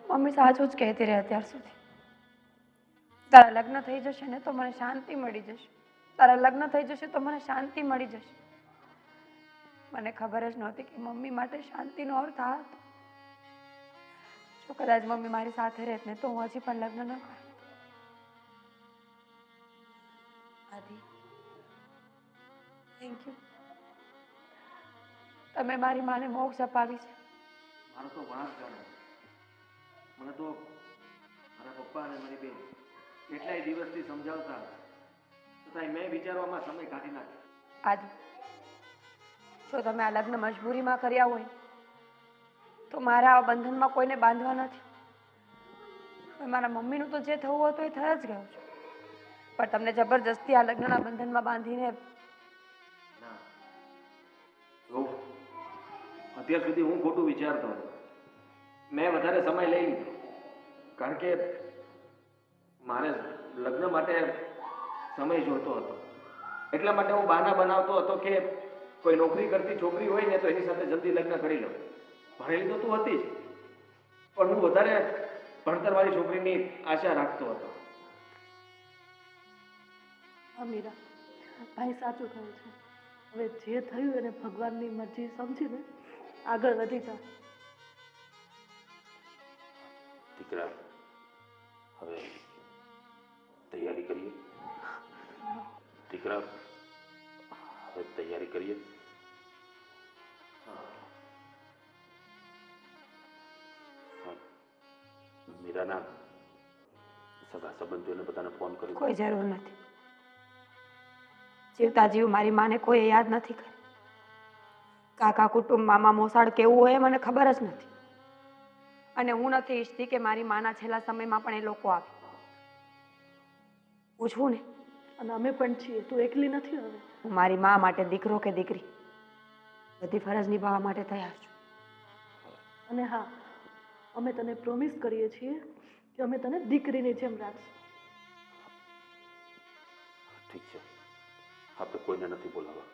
મમ્મી સાચું જ કહેતી રહે અત્યાર સુધી. તારા લગ્ન થઈ જશે ને તો મને શાંતિ મળી જશે. તારા લગ્ન થઈ જશે તો મને શાંતિ મળી જશે. મને ખબર જ નહોતી કે મમ્મી માટે શાંતિનો અર્થ આ હતો. જો કદાચ મમ્મી મારી સાથે રહેત ને તો હું હજી પણ લગ્ન ન કરું. આદિ થેન્ક યુ. તમે મારી માને મોક્ષ અપાવી છે. મારો તો વાંક જાણે. મને તો મારા પપ્પા અને મારી બેન કેટલાય દિવસથી સમજાવતા હતા, છતાંય મેં વિચારવામાં સમય કાઢી નાખ્યો. આદિ જો તમે આ લગ્ન મજબૂરીમાં કર્યા હોય તો મારા આ બંધનમાં કોઈને બાંધવા નથી. હવે મારા મમ્મીનું તો જે થવું હતું એ થઈ જ ગયું છે. પણ તમને જબરજસ્તી આ લગ્નના બંધનમાં બાંધીને ના જો અત્યાર સુધી હું ખોટું વિચારતો હતો. મેં વધારે સમય લઈ લીધો કારણ કે મારે લગ્ન માટે સમય જોઈતો હતો. એટલા માટે હું બહાના બનાવતો હતો કે કોઈ નોકરી કરતી છોકરી હોય ને તો એની સાથે જલ્દી લગ્ન કરી લઉં. ભણેલી તો તું હતી જ, પણ હું વધારે ભણતરવાળી છોકરીની આશા રાખતો હતો. હા મીરા, ભાઈ સાચું કહે છે. હવે જે થયું એને ભગવાનની મરજી સમજીને આગળ વધી જાઓ. દીકરા હવે તૈયારી કરીએ. દીકરા હવે તૈયારી કરીએ. મીરાના સગા સંબંધીઓને બધાને ફોન કરી કોઈ જરૂર નથી. જીવતા જીવ મારી માને કોઈ યાદ નથી કરી. કાકા કુટુંબ મામા મોસાળ કેવું હોય એ મને ખબર જ નથી. અને હું નથી ઈચ્છતી કે મારી માના છેલ્લા સમયમાં પણ એ લોકો આવે. પૂછવું ને, અને અમે પણ છીએ, તું એકલી નથી. હવે હું મારી મા માટે દીકરો કે દીકરી બધી ફરજ નિભાવવા માટે તૈયાર છું. અને હા, અમે તને પ્રોમિસ કરીએ છીએ કે અમે તને દીકરીની જેમ રાખશું. ઠીક છે, આપણે કોઈને નથી બોલાવવા.